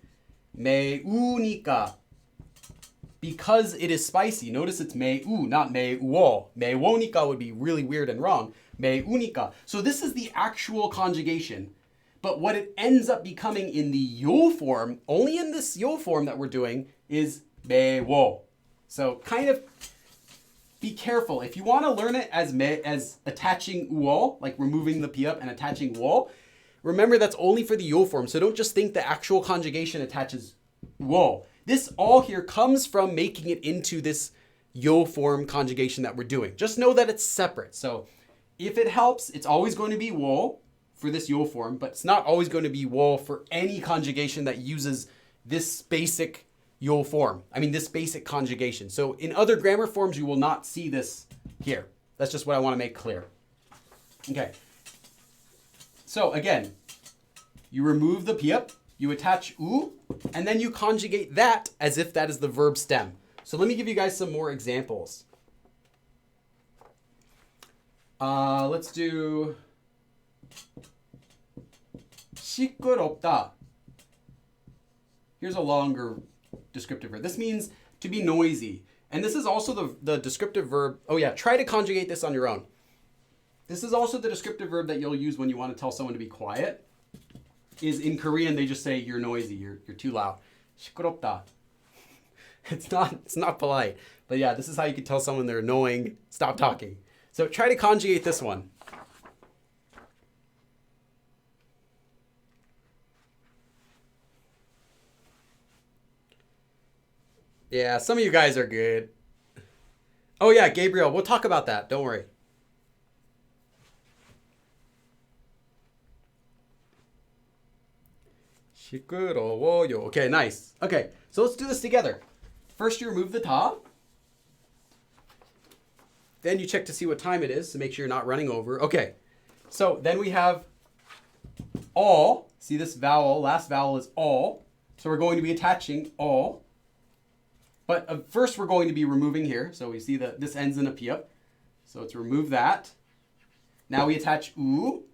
me u nika, because it is spicy. Notice it's me u, not me uo. Me wo nika would be really weird and wrong. Me u nika. So this is the actual conjugation. But what it ends up becoming in the yo form, only in this yo form that we're doing, is me wo. So kind of be careful. If you want to learn it as attaching uo, like removing the piep and attaching wo, remember that's only for the yo form. So don't just think the actual conjugation attaches uo. This all here comes from making it into this yo form conjugation that we're doing. Just know that it's separate. So if it helps, it's always going to be wo for this yo form, but it's not always going to be wo for any conjugation that uses this basic yo form. This basic conjugation. So in other grammar forms, you will not see this here. That's just what I want to make clear. Okay. So again, you remove the piep, you attach u, and then you conjugate that as if that is the verb stem. So let me give you guys some more examples. Let's do 시끄럽다. Here's a longer descriptive verb. This means to be noisy. And this is also the descriptive verb. Oh yeah, try to conjugate this on your own. This is also the descriptive verb that you'll use when you want to tell someone to be quiet. Is in Korean, they just say you're noisy, you're too loud. 시끄럽다. It's not polite. But yeah, this is how you can tell someone they're annoying. Stop talking. So try to conjugate this one. Yeah, some of you guys are good. Oh yeah, Gabriel, we'll talk about that. Don't worry. 시끄러워요. Okay, nice. Okay, so let's do this together. First, you remove the ta. Then you check to see what time it is to make sure you're not running over. Okay, so then we have all. See this vowel, last vowel is all. So we're going to be attaching all. But first we're going to be removing here. So we see that this ends in a pia. So let's remove that. Now we attach u.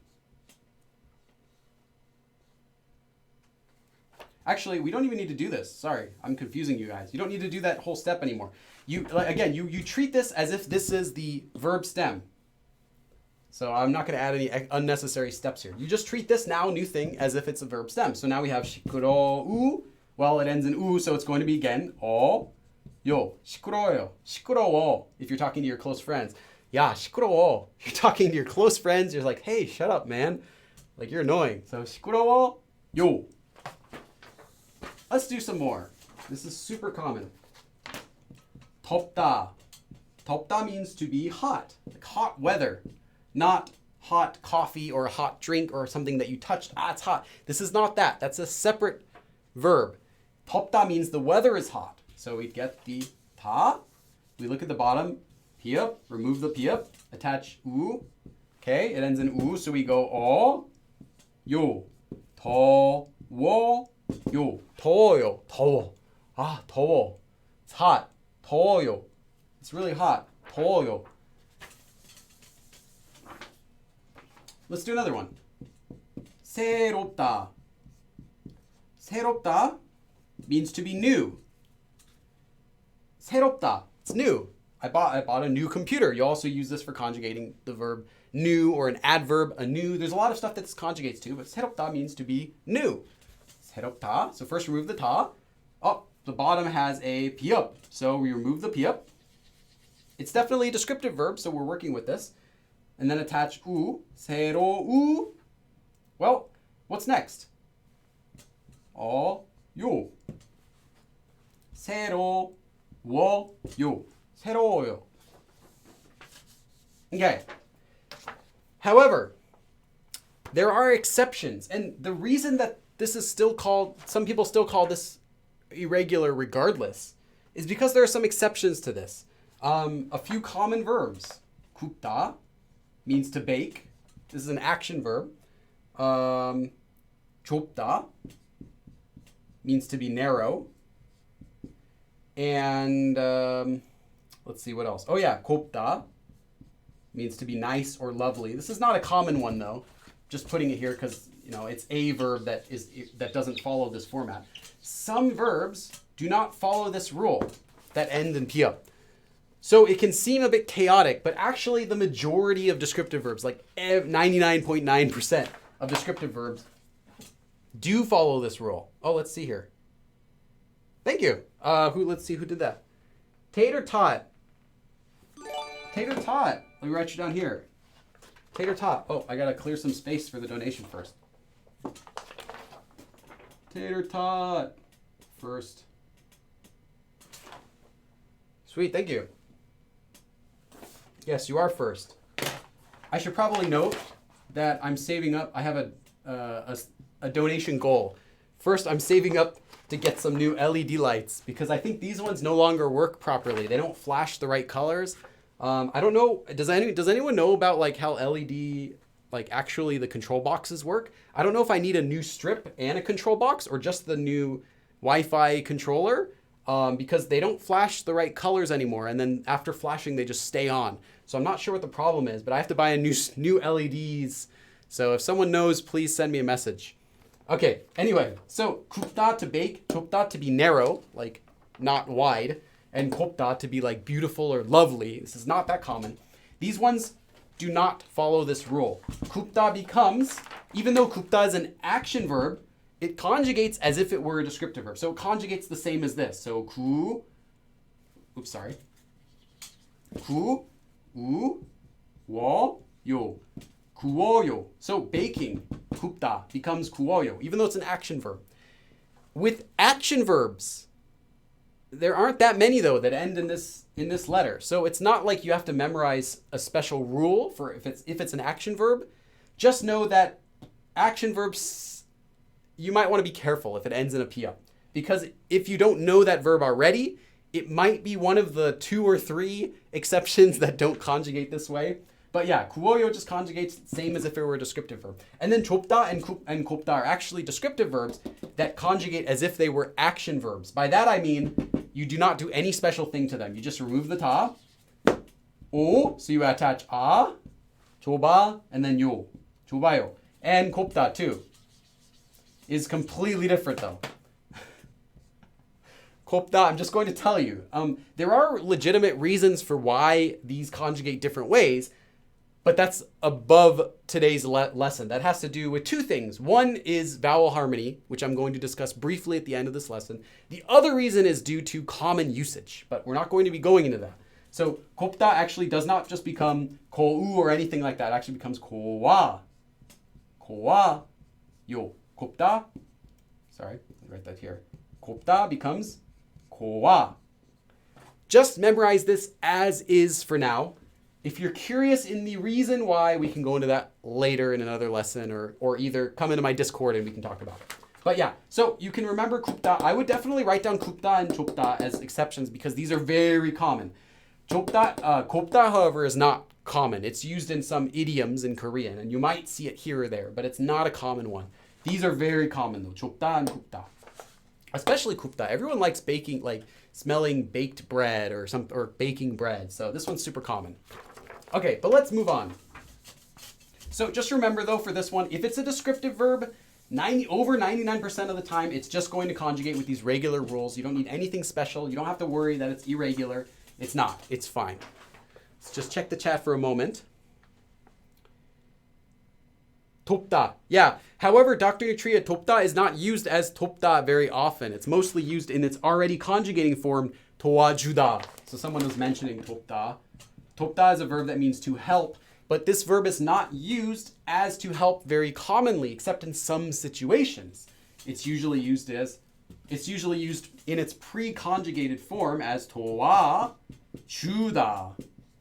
Actually, we don't even need to do this. Sorry, I'm confusing you guys. You don't need to do that whole step anymore. You treat this as if this is the verb stem. So I'm not going to add any unnecessary steps here. You just treat this now new thing as if it's a verb stem. So now we have 시끄러우. Well, it ends in u, so it's going to be again 요. 시끄러워요. 시끄러워. If you're talking to your close friends. 야, 시끄러워. You're talking to your close friends. You're like, hey, shut up, man. Like, you're annoying. So 시끄러워요. Let's do some more. This is super common. 덥다. 덥다 means to be hot. Like hot weather. Not hot coffee or a hot drink or something that you touched. It's hot. This is not that. That's a separate verb. 덥다 means the weather is hot. So we get the 다. We look at the bottom. 피읍. Remove the 피읍. Attach 우. Okay, it ends in 우. So we go 요. 더워. 요. 더워요. 더워. 더워. It's hot. 더워요. It's really hot. 더워요. Let's do another one. 새롭다. 새롭다 means to be new. 새롭다. It's new. I bought a new computer. You also use this for conjugating the verb new or an adverb, a new. There's a lot of stuff that this conjugates to, but 새롭다 means to be new. 새롭다. So first remove the 다. The bottom has a 피읍. So we remove the 피읍. It's definitely a descriptive verb, so we're working with this. And then attach 우. 새로우. Well, what's next? 요. 새로워요. 새로워요. Okay. However, there are exceptions. And the reason that this is still called, some people still call this irregular regardless, is because there are some exceptions to this. A few common verbs. 굽다 means to bake. This is an action verb. 좁다 means to be narrow. And let's see what else. 곱다 means to be nice or lovely. This is not a common one though. Just putting it here because it's a verb that doesn't follow this format. Some verbs do not follow this rule that end in pia. So it can seem a bit chaotic, but actually the majority of descriptive verbs, like 99.9% of descriptive verbs, do follow this rule. Let's see here. Thank you. Let's see who did that. Tater tot. Tater tot. Let me write you down here. Tater tot. I gotta clear some space for the donation first. Tater tot first. Sweet, thank you. Yes, you are first. I should probably note that I'm saving up. I have a donation goal. First, I'm saving up to get some new LED lights because I think these ones no longer work properly. They don't flash the right colors. I don't know. Does anyone know about like how LED, like actually the control boxes work? I don't know if I need a new strip and a control box or just the new Wi-Fi controller because they don't flash the right colors anymore. And then after flashing, they just stay on. So I'm not sure what the problem is, but I have to buy a new LEDs. So if someone knows, please send me a message. Okay, anyway, so 굽다 to bake, 좁다 to be narrow, like not wide, and 곱다 to be like beautiful or lovely. This is not that common. These ones do not follow this rule. 굽다 becomes, even though 굽다 is an action verb, it conjugates as if it were a descriptive verb. So it conjugates the same as this. So 구워요. 구워요. So baking, 굽다, becomes 구워요, even though it's an action verb. With action verbs, there aren't that many though that end in this letter. So it's not like you have to memorize a special rule for if it's an action verb. Just know that action verbs you might want to be careful if it ends in a pia. Because if you don't know that verb already, it might be one of the 2 or 3 exceptions that don't conjugate this way. But yeah, kuoyo just conjugates same as if it were a descriptive verb. And then 좁다 and 곱다 are actually descriptive verbs that conjugate as if they were action verbs. By that I mean you do not do any special thing to them. You just remove the ta, o, so you attach a, 좁아, and then 요, 좁아요. And 곱다 too is completely different though. 곱다, I'm just going to tell you. There are legitimate reasons for why these conjugate different ways, but that's above today's lesson. That has to do with 2 things. One is vowel harmony, which I'm going to discuss briefly at the end of this lesson. The other reason is due to common usage, but we're not going to be going into that. So 곱다 actually does not just become 고우 or anything like that. It actually becomes 고와. 고와. 요. 곱다. Sorry, let me write that here. 곱다 becomes 고와. Just memorize this as is for now. If you're curious in the reason why, we can go into that later in another lesson or either come into my Discord and we can talk about it. But yeah, so you can remember 굽다. I would definitely write down 굽다 and 좁다 as exceptions because these are very common. 곱다, however, is not common. It's used in some idioms in Korean and you might see it here or there, but it's not a common one. These are very common though, 좁다 and 굽다. Especially 굽다. Everyone likes baking, like smelling baked bread or baking bread. So this one's super common. Okay, but let's move on. So just remember though for this one, if it's a descriptive verb, over 99% of the time, it's just going to conjugate with these regular rules. You don't need anything special. You don't have to worry that it's irregular. It's not. It's fine. Let's just check the chat for a moment. 덥다. Yeah. However, Dr. Nutria, 덥다 is not used as 덥다 very often. It's mostly used in its already conjugating form, 도와주다. So someone was mentioning 덥다. 덥다 is a verb that means to help, but this verb is not used as to help very commonly, except in some situations. It's usually used in its pre-conjugated form as 도와주다.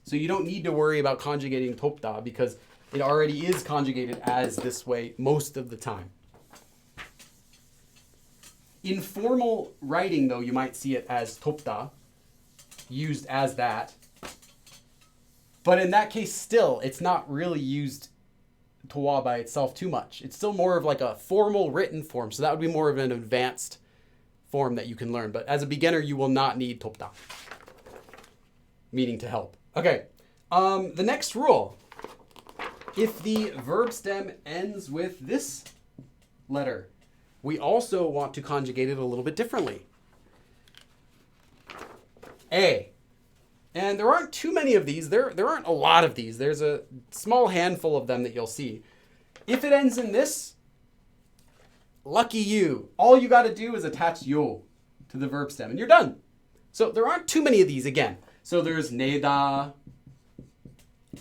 So you don't need to worry about conjugating 덥다 because it already is conjugated as this way most of the time. In formal writing, though, you might see it as 덥다, used as that. But in that case, still, it's not really used towa by itself too much. It's still more of like a formal written form. So that would be more of an advanced form that you can learn. But as a beginner, you will not need 덥다, meaning to help. Okay, the next rule. If the verb stem ends with this letter, we also want to conjugate it a little bit differently. A. And there aren't too many of these. There aren't a lot of these. There's a small handful of them that you'll see. If it ends in this, lucky you. All you got to do is attach yo to the verb stem and you're done. So there aren't too many of these again. So there's neda,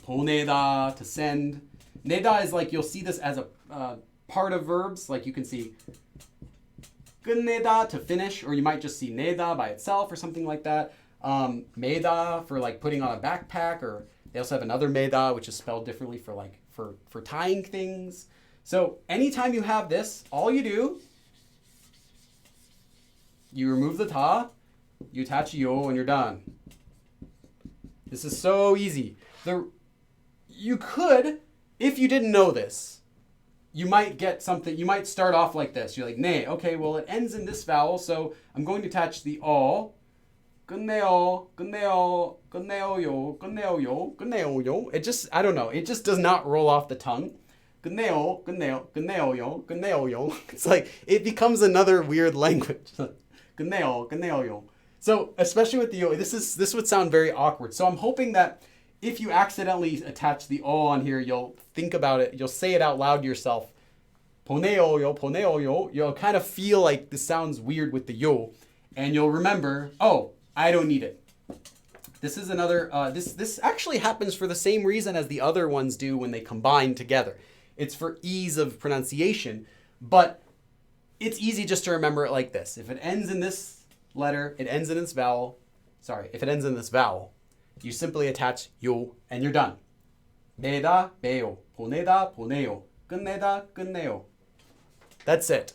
보내다, to send. Neda is like, you'll see this as a part of verbs. Like you can see 끝내다, to finish, or you might just see neda by itself or something like that. 매다 for like putting on a backpack, or they also have another 매다 which is spelled differently for like for tying things. So anytime you have this, all you do, you remove the ta, you attach yo, and you're done. This is so easy. You could, if you didn't know this, you might get something, you might start off like this. You're like, 네, okay, well it ends in this vowel, so I'm going to attach the 어. 끝내요, 끝내요, 끝내요요, 끝내요요, 끝내요요. It just, I don't know, it just does not roll off the tongue. 끝내요, 끝내요, 끝내요요, 끝내요요. It's like, it becomes another weird language. 끝내요, 끝내요요. So, especially with the yo, this would sound very awkward. So I'm hoping that if you accidentally attach the o on here, you'll think about it, you'll say it out loud to yourself. 보내요요, 보내요요. You'll kind of feel like this sounds weird with the yo. And you'll remember, oh, I don't need it. This is another, this actually happens for the same reason as the other ones do when they combine together. It's for ease of pronunciation, but it's easy just to remember it like this. If it ends in this letter, it ends in this vowel. Sorry, if it ends in this vowel, you simply attach 요 and you're done. 매다, 매요. 보내다, 보내요. 끝내다, 끝내요. That's it.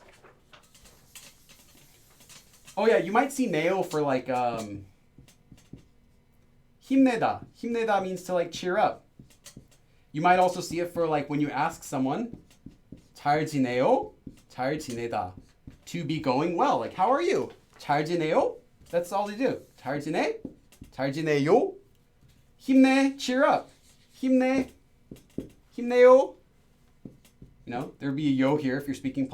Oh yeah, you might see neo for like 힘내다. 힘내다 means to like cheer up. You might also see it for like when you ask someone 잘 지내요? 잘 지내다. To be going well. Like how are you? 잘 지내요? That's all they do. 잘 지내? 잘 지내요? 힘내, cheer up. 힘내, 힘내요. You know, there'd be a yo here if you're speaking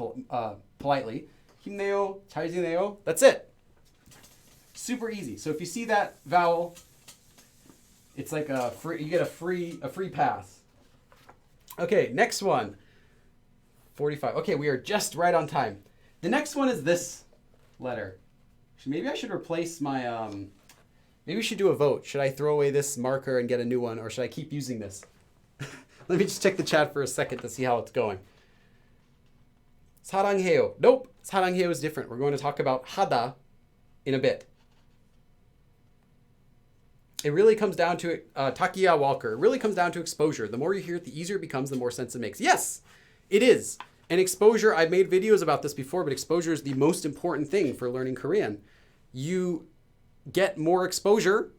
politely. 힘내요, 잘 지내요. That's it. Super easy. So if you see that vowel, it's like a free. You get a free pass. Okay, next one. 45. Okay, we are just right on time. The next one is this letter. Maybe I should replace my. Maybe we should do a vote. Should I throw away this marker and get a new one, or should I keep using this? Let me just check the chat for a second to see how it's going. 사랑해요. Nope. 사랑해요 is different. We're going to talk about Hada in a bit. It really comes down to Takia Walker. It really comes down to exposure. The more you hear it, the easier it becomes, the more sense it makes. Yes, it is. And exposure, I've made videos about this before, but exposure is the most important thing for learning Korean. You get more exposure,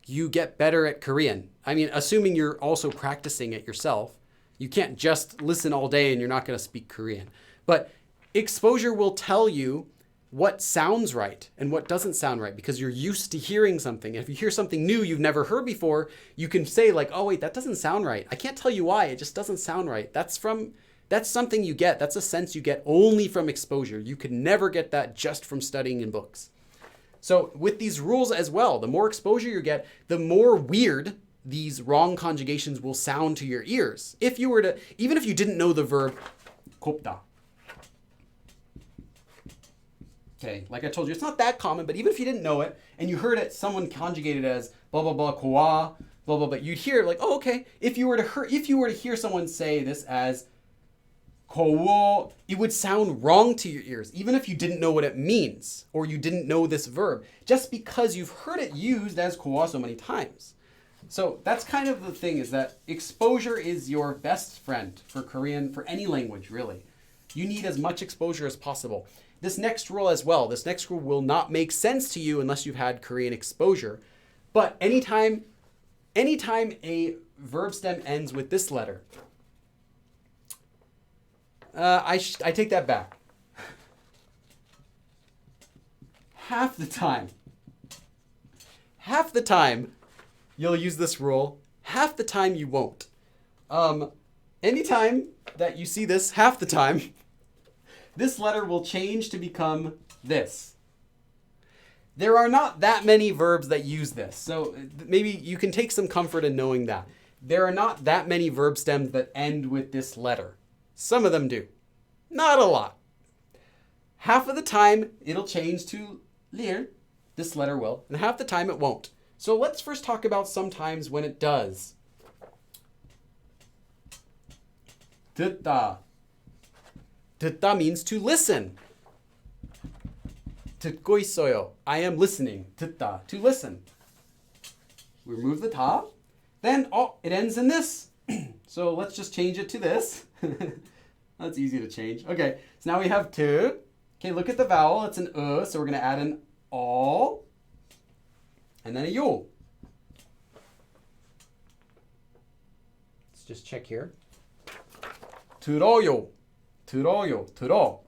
you get better at Korean. I mean, assuming you're also practicing it yourself. You can't just listen all day and you're not going to speak Korean. But exposure will tell you what sounds right and what doesn't sound right because you're used to hearing something. And if you hear something new you've never heard before, you can say like, oh wait, that doesn't sound right. I can't tell you why, it just doesn't sound right. That's something you get. That's a sense you get only from exposure. You could never get that just from studying in books. So with these rules as well, the more exposure you get, the more weird these wrong conjugations will sound to your ears. If you were to, even if you didn't know the verb 곱다. Okay, like I told you, it's not that common, but even if you didn't know it and you heard it, someone conjugated as blah, blah, blah, koa, blah, blah, blah, you'd hear like, oh, okay. If you were to hear someone say this as ko, it would sound wrong to your ears, even if you didn't know what it means or you didn't know this verb, just because you've heard it used as ko so many times. So that's kind of the thing, is that exposure is your best friend for Korean, for any language, really. You need as much exposure as possible. This next rule as well, this next rule will not make sense to you unless you've had Korean exposure. But anytime a verb stem ends with this letter, I take that back. Half the time you'll use this rule, half the time you won't. Anytime that you see this, half the time, this letter will change to become this. There are not that many verbs that use this, so maybe you can take some comfort in knowing that. There are not that many verb stems that end with this letter. Some of them do. Not a lot. Half of the time, it'll change to lir, this letter will, and half the time it won't. So let's first talk about some times when it does. 듣다. 듣다 means to listen. 듣고 있어요. I am listening. 듣다, to listen. We remove the ta. Then, it ends in this. So let's just change it to this. That's easy to change. Okay, so now we have to. Okay, look at the vowel. It's an so we're going to add an all. And then a yo. Let's just check here. 들어요. 들어요. 들어.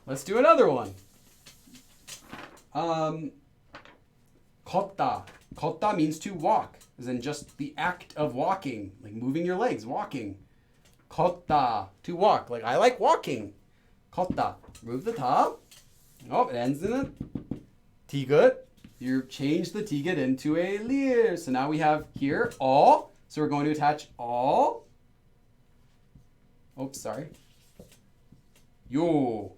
Let's do another one. 걷다. 걷다 means to walk, as in just the act of walking, like moving your legs, walking. 걷다, to walk, like I like walking. 걷다. Move the top. Oh, it ends in a tigut. You change the tigut into a lir. So now we have here all. So we're going to attach all. Oops, sorry. 요.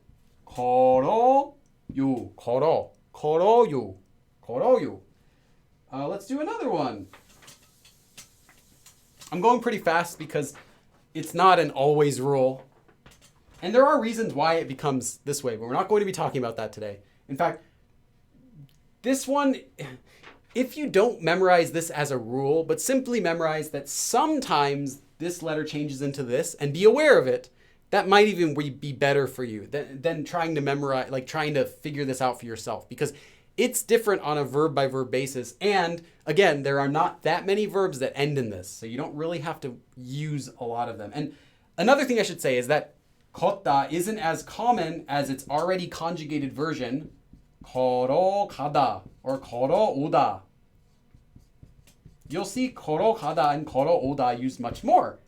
걸어. 요. 걸어. 걸어요. 걸어요. Let's do another one. I'm going pretty fast because it's not an always rule. And there are reasons why it becomes this way, but we're not going to be talking about that today. In fact, this one, if you don't memorize this as a rule, but simply memorize that sometimes this letter changes into this and be aware of it, that might even be better for you than trying to memorize, like trying to figure this out for yourself, because it's different on a verb by verb basis. And again, there are not that many verbs that end in this, so you don't really have to use a lot of them. And another thing I should say is that 걷다 isn't as common as its already conjugated version, 걸어가다 or 걸어오다. You'll see 걸어가다 and 걸어오다 used much more.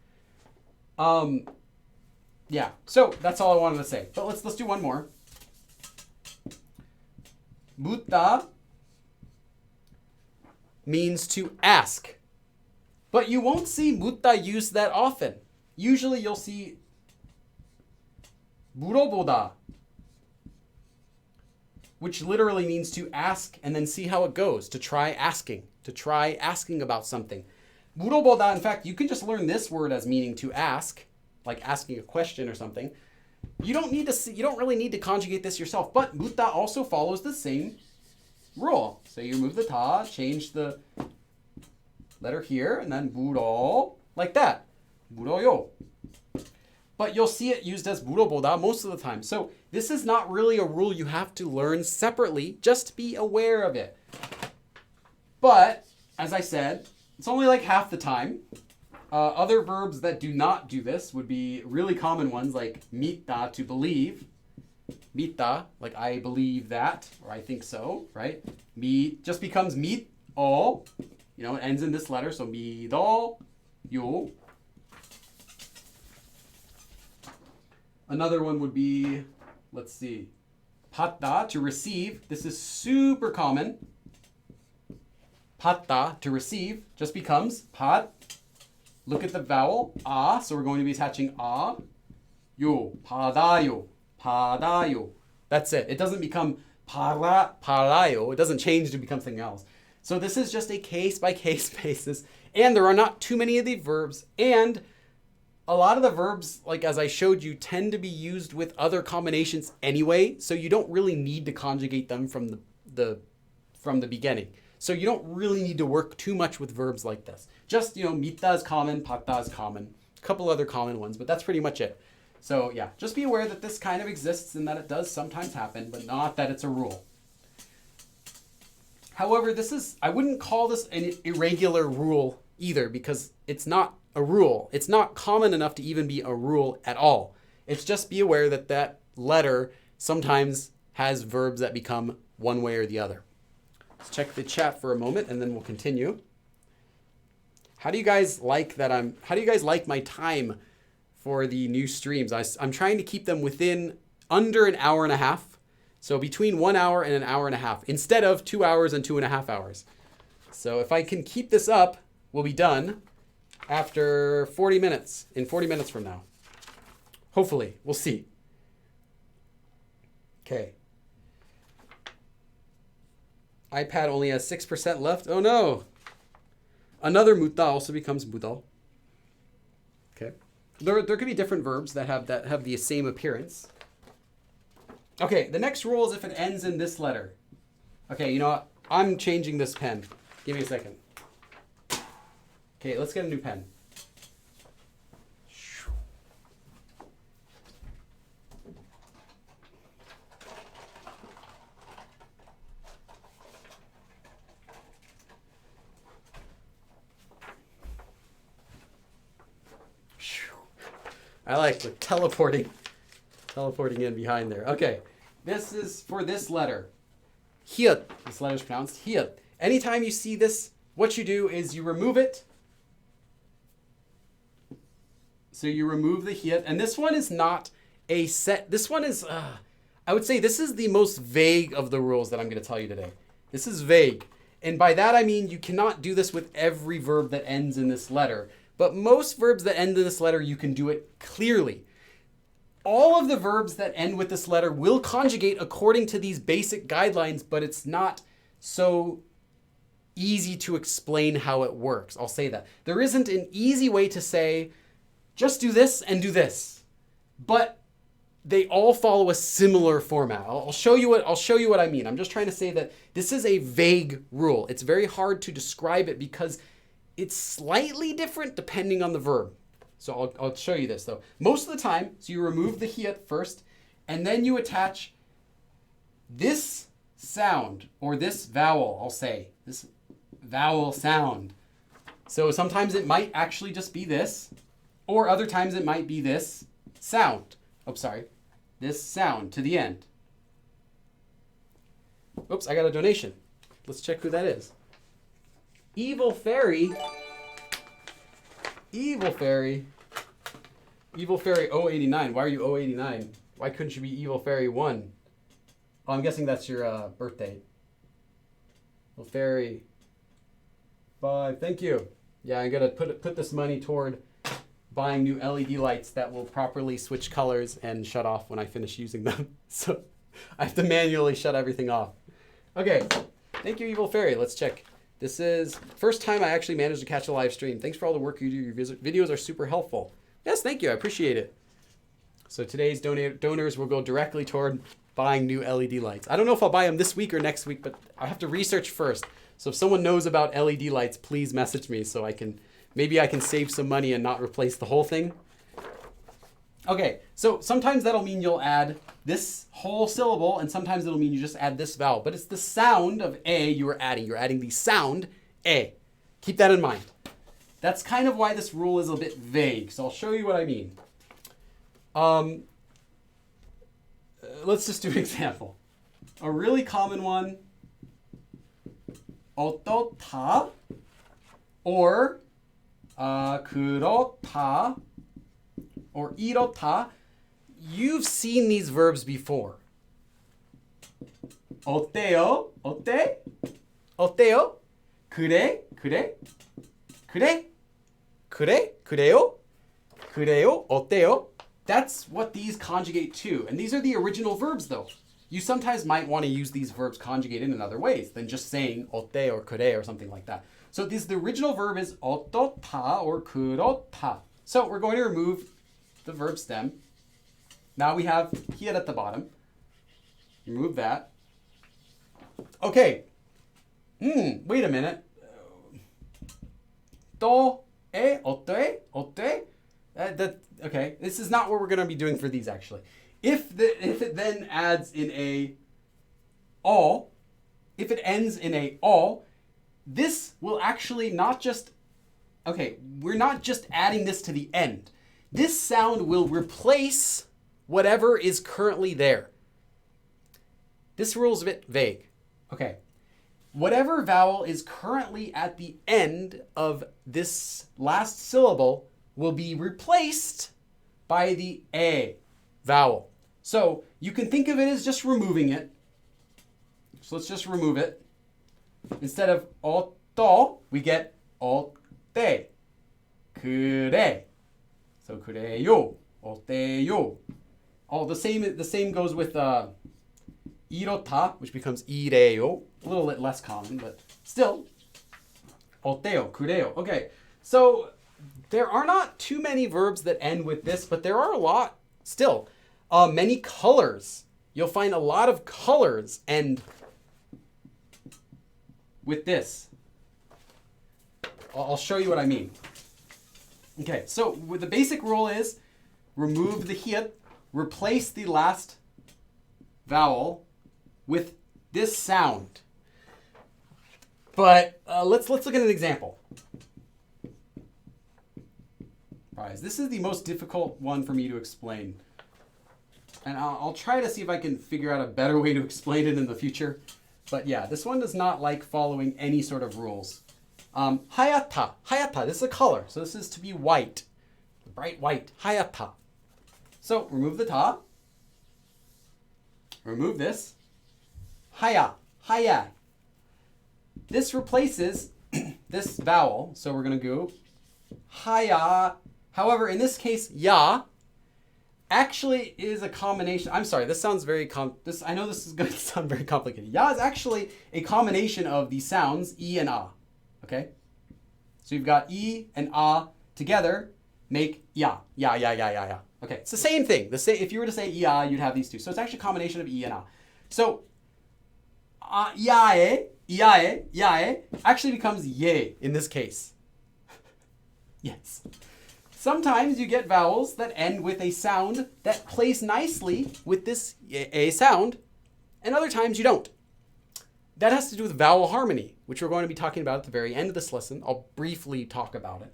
Yeah, so that's all I wanted to say. But let's do one more. 묻다 means to ask. But you won't see 묻다 used that often. Usually you'll see 물어보다, which literally means to ask and then see how it goes, to try asking about something. 물어보다, in fact, you can just learn this word as meaning to ask, like asking a question or something. You don't really need to conjugate this yourself, but 묻다 also follows the same rule. So you remove the 다, change the letter here, and then 물어, like that. 물어요. But you'll see it used as 물어보다 most of the time. So this is not really a rule you have to learn separately. Just be aware of it. But, as I said, it's only like half the time. Other verbs that do not do this would be really common ones like 믿다, to believe. 믿다, like I believe that, or I think so, right? just becomes 믿어. You know, it ends in this letter, so 믿어요. Another one would be, let's see, 받다, to receive. This is super common. 받다, to receive, just becomes 받. Look at the vowel, 아, so we're going to be attaching 아, 요, 받아요, 받아요. That's it. It doesn't become 받아요. It doesn't change to become something else. So this is just a case-by-case basis, and there are not too many of the verbs, and a lot of the verbs, like as I showed you, tend to be used with other combinations anyway, so you don't really need to conjugate them from the beginning. So you don't really need to work too much with verbs like this. Just, 믿다 is common, 받다 is common, a couple other common ones, but that's pretty much it. So yeah, just be aware that this kind of exists and that it does sometimes happen, but not that it's a rule. However, I wouldn't call this an irregular rule either, because it's not a rule. It's not common enough to even be a rule at all. It's just be aware that that letter sometimes has verbs that become one way or the other. Let's check the chat for a moment and then we'll continue. How do you guys like my time for the new streams? I'm trying to keep them within under an hour and a half. So between 1 hour and an hour and a half, instead of 2 hours and 2.5 hours. So if I can keep this up, we'll be done after 40 minutes, in 40 minutes from now. Hopefully, we'll see. Okay. iPad only has 6% left. Oh no. Another 묻다 also becomes 묻어. Okay. There could be different verbs that have the same appearance. Okay, the next rule is if it ends in this letter. Okay, you know what? I'm changing this pen. Give me a second. Okay, let's get a new pen. I like the teleporting in behind there. Okay, this is for this letter. Hiat. This letter is pronounced hiat. Anytime you see this, what you do is you remove it. So you remove the hiat, and this one is not a set. This one is, I would say this is the most vague of the rules that I'm going to tell you today. This is vague. And by that I mean you cannot do this with every verb that ends in this letter. But most verbs that end in this letter, you can do it clearly. All of the verbs that end with this letter will conjugate according to these basic guidelines, but it's not so easy to explain how it works. I'll say that. There isn't an easy way to say, just do this and do this. But they all follow a similar format. I'll show you what I mean. I'm just trying to say that this is a vague rule. It's very hard to describe it because it's slightly different depending on the verb. So I'll show you this though. Most of the time, so you remove the hiat first, and then you attach this sound or this vowel, I'll say, this vowel sound. So sometimes it might actually just be this, or other times it might be this sound. Oh, sorry, this sound to the end. Oops, I got a donation. Let's check who that is. Evil Fairy. Evil Fairy 089. Why are you 089? Why couldn't you be Evil Fairy 1? Oh, I'm guessing that's your birthday. Evil Fairy 5. Thank you. Yeah, I'm gonna put this money toward buying new LED lights that will properly switch colors and shut off when I finish using them. So I have to manually shut everything off. Okay, thank you, Evil Fairy. Let's check. This is first time I actually managed to catch a live stream. Thanks for all the work you do. Your videos are super helpful. Yes, thank you. I appreciate it. So today's donors will go directly toward buying new LED lights. I don't know if I'll buy them this week or next week, but I have to research first. So if someone knows about LED lights, please message me so maybe I can save some money and not replace the whole thing. Okay, so sometimes that'll mean you'll add this whole syllable, and sometimes it'll mean you just add this vowel. But it's the sound of A you are adding. You're adding the sound A. Keep that in mind. That's kind of why this rule is a bit vague. So I'll show you what I mean. Let's just do an example. A really common one. 어떻다 or 그렇다 or 이렇다. You've seen these verbs before. 어때요? 어때? 어때요? 그래? 그래? 그래? 그래? 그래요? 그래요? 어때요? That's what these conjugate to. And these are the original verbs though. You sometimes might want to use these verbs conjugated in other ways than just saying 어때 or 그래 or something like that. So the original verb is 어떻다 or 그렇다. So we're going to remove the verb stem. Now we have hiat at the bottom. Remove that. Okay. Wait a minute. 또, 어때? 어때? Okay, this is not what we're going to be doing for these actually. If it then adds in a all, if it ends in a all, this will actually not just, okay, we're not just adding this to the end. This sound will replace whatever is currently there. This rule is a bit vague. Okay. Whatever vowel is currently at the end of this last syllable will be replaced by the A vowel. So you can think of it as just removing it. So let's just remove it. Instead of 어떠, we get 어때. 그래. So 그래요, 어때요. Oh, the same goes with 이렇다, which becomes 이래요. A little bit less common, but still. 어때요, 그래요. Okay, so there are not too many verbs that end with this, but there are a lot still. Many colors. You'll find a lot of colors end with this. I'll show you what I mean. Okay, so the basic rule is remove the hiat, replace the last vowel with this sound. But let's look at an example. This is the most difficult one for me to explain. And I'll try to see if I can figure out a better way to explain it in the future. But yeah, this one does not like following any sort of rules. 하얗다. 하얗다. This is a color. So this is to be white. Bright white. 하얗다. So remove the ta. Remove this. 하야. 하야. This replaces this vowel. So we're going to go 하야. However, in this case, ya actually is a combination. I'm sorry, this sounds very I know this is going to sound very complicated. Ya is actually a combination of the sounds I and a. Okay? So you've got I and a together make ya. Ya, ya, ya, ya, ya. Okay, it's the same thing. If you were to say ya, you'd have these two. So it's actually a combination of I and a. So yae, yae, yae actually becomes ye in this case. Yes. Sometimes you get vowels that end with a sound that plays nicely with this a sound, and other times you don't. That has to do with vowel harmony, which we're going to be talking about at the very end of this lesson. I'll briefly talk about it.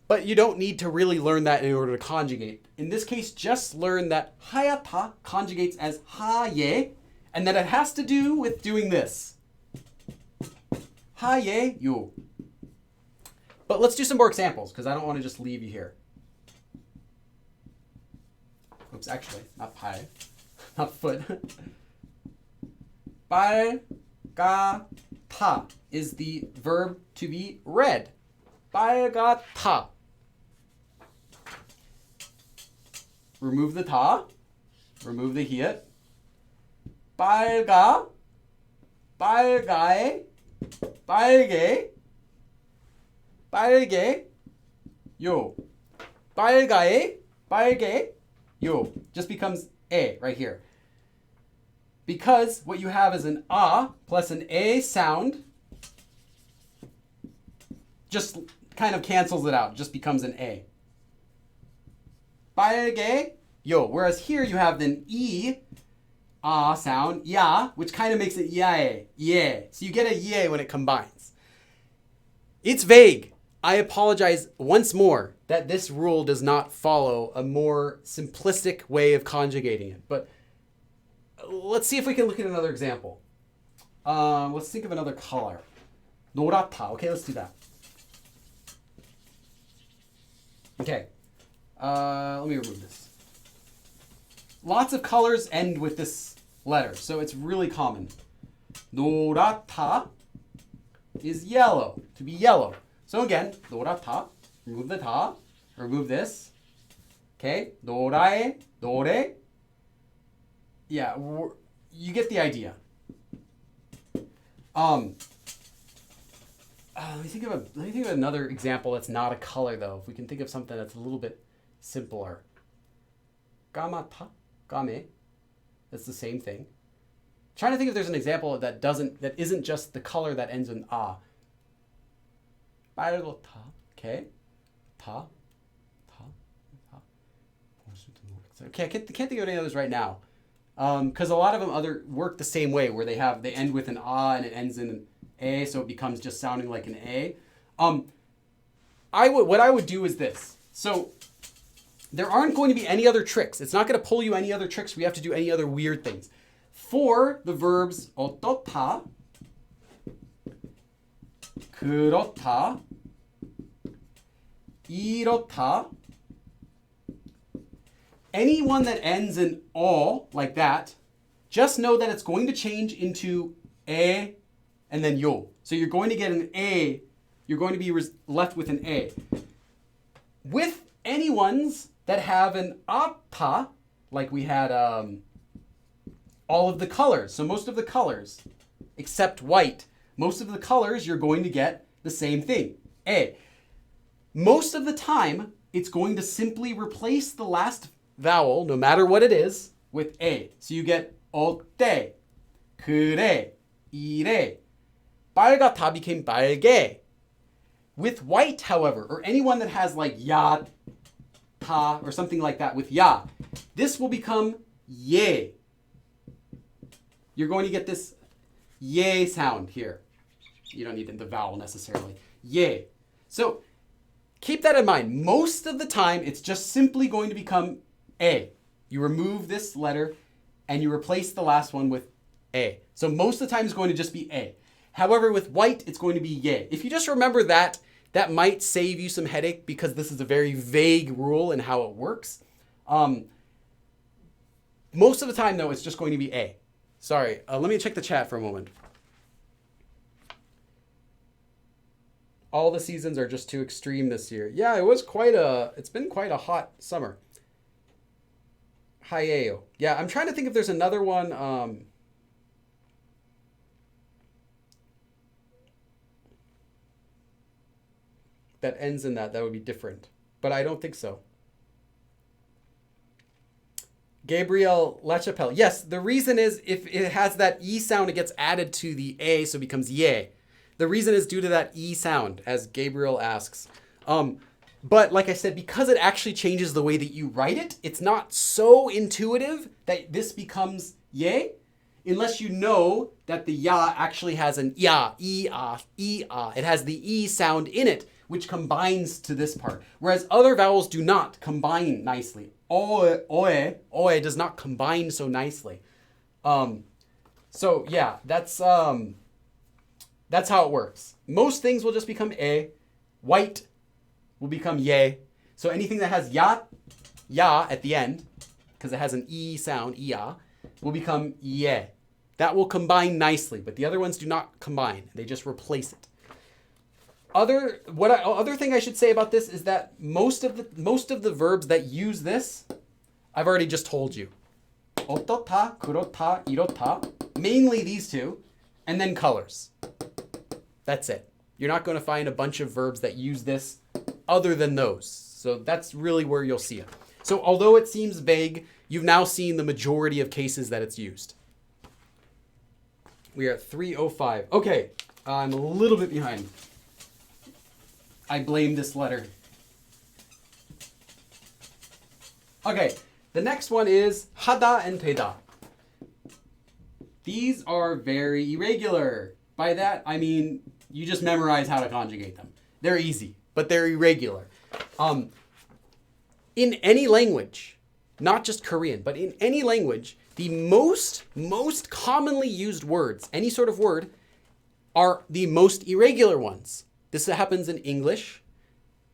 But you don't need to really learn that in order to conjugate. In this case, just learn that hayata conjugates as haye, and that it has to do with doing this. Haye yo. But let's do some more examples, because I don't want to just leave you here. Oops, actually, not pie, not foot. 빨갛다 is the verb to be red. 빨갛다. Remove the ta, remove the hiat. 빨가, 빨가에, 빨개, 빨개, 요. 빨가에, 빨개, 요. Just becomes a right here. Because what you have is an a plus an a sound. Just kind of cancels it out. Just becomes an a. 빨개, 요. Whereas here you have an e, a sound, ya, which kind of makes it yae, yeah. So you get a ye when it combines. It's vague. I apologize once more that this rule does not follow a more simplistic way of conjugating it. But let's see if we can look at another example. Let's think of another color. 노랗다. Okay, let's do that. Okay. Let me remove this. Lots of colors end with this letter, so it's really common. 노랗다 is yellow, to be yellow. So again, 노랗다, remove the ta, remove this. Okay, 노라에, 노래. Yeah, you get the idea. Let me think of another example that's not a color though. If we can think of something that's a little bit simpler. 까맣다, 까매. That's the same thing. Trying to think if there's an example that isn't just the color that ends in a. 빨갛다. Okay. 다. Okay, I can't think of any others right now. Because a lot of them work the same way, where they end with an a and it ends in an a, so it becomes just sounding like an a. What I would do is this. So there aren't going to be any other tricks. It's not going to pull you any other tricks. We have to do any other weird things. For the verbs 어떻다, 그렇다, 이렇다, anyone that ends in o like that, just know that it's going to change into e and then yo. So you're going to get an a. You're going to be left with an a. With any ones that have an atta, like we had all of the colors. So most of the colors, except white, most of the colors you're going to get the same thing, a. Most of the time, it's going to simply replace the last vowel, no matter what it is, with a. So you get 어때, 그래, 이래. 빨갛다 became 빨개. With white, however, or anyone that has like ya, ta, or something like that with ya, this will become ye. You're going to get this ye sound here. You don't need the vowel necessarily. Ye. So keep that in mind. Most of the time, it's just simply going to become a. You remove this letter and you replace the last one with a. So most of the time, it's going to just be a. However, with white, it's going to be ye. If you just remember that, that might save you some headache because this is a very vague rule in how it works. Most of the time, though, it's just going to be a. Sorry, let me check the chat for a moment. All the seasons are just too extreme this year. Yeah, it's been quite a hot summer. Hayeo. Yeah, I'm trying to think if there's another one. That ends in that would be different. But I don't think so. Gabriel LaChapelle. Yes, the reason is if it has that E sound, it gets added to the A, so it becomes ye. The reason is due to that E sound, as Gabriel asks. But like I said, because it actually changes the way that you write it, it's not so intuitive that this becomes ye, unless you know that the ya actually has an ya, e-ah. It has the e sound in it, which combines to this part. Whereas other vowels do not combine nicely. Oe does not combine so nicely. So yeah, that's how it works. Most things will just become e. White will become ye. So anything that has ya at the end, because it has an e sound, ia, will become ye. That will combine nicely, but the other ones do not combine. They just replace it. Other thing I should say about this is that most of the verbs that use this, I've already just told you. Otota, kurota, irota, mainly these two, and then colors. That's it. You're not going to find a bunch of verbs that use this other than those. So that's really where you'll see it. So although it seems vague, you've now seen the majority of cases that it's used. We are at 3:05. Okay, I'm a little bit behind. I blame this letter. Okay, the next one is Hada and Ida. These are very irregular. By that, I mean you just memorize how to conjugate them. They're easy, but they're irregular. In any language, not just Korean, but in any language, the most commonly used words, any sort of word, are the most irregular ones. This happens in English,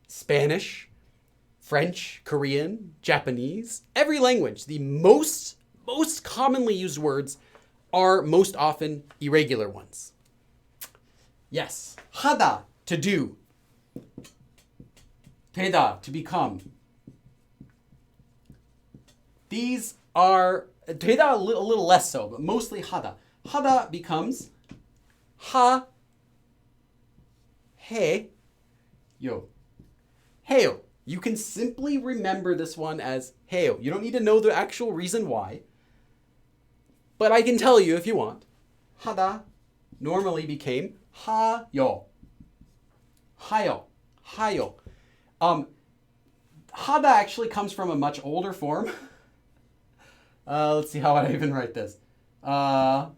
Spanish, French, Korean, Japanese, every language. The most commonly used words are most often irregular ones. Yes, hada, to do. 되다, to become. These are, 되다 a little less so, but mostly hada. Hada becomes ha, he, yo. Heyo. You can simply remember this one as heyo. You don't need to know the actual reason why. But I can tell you if you want. Hada normally became hayo. Hayo. Hayo. Hada actually comes from a much older form. Let's see how I even write this. Hada.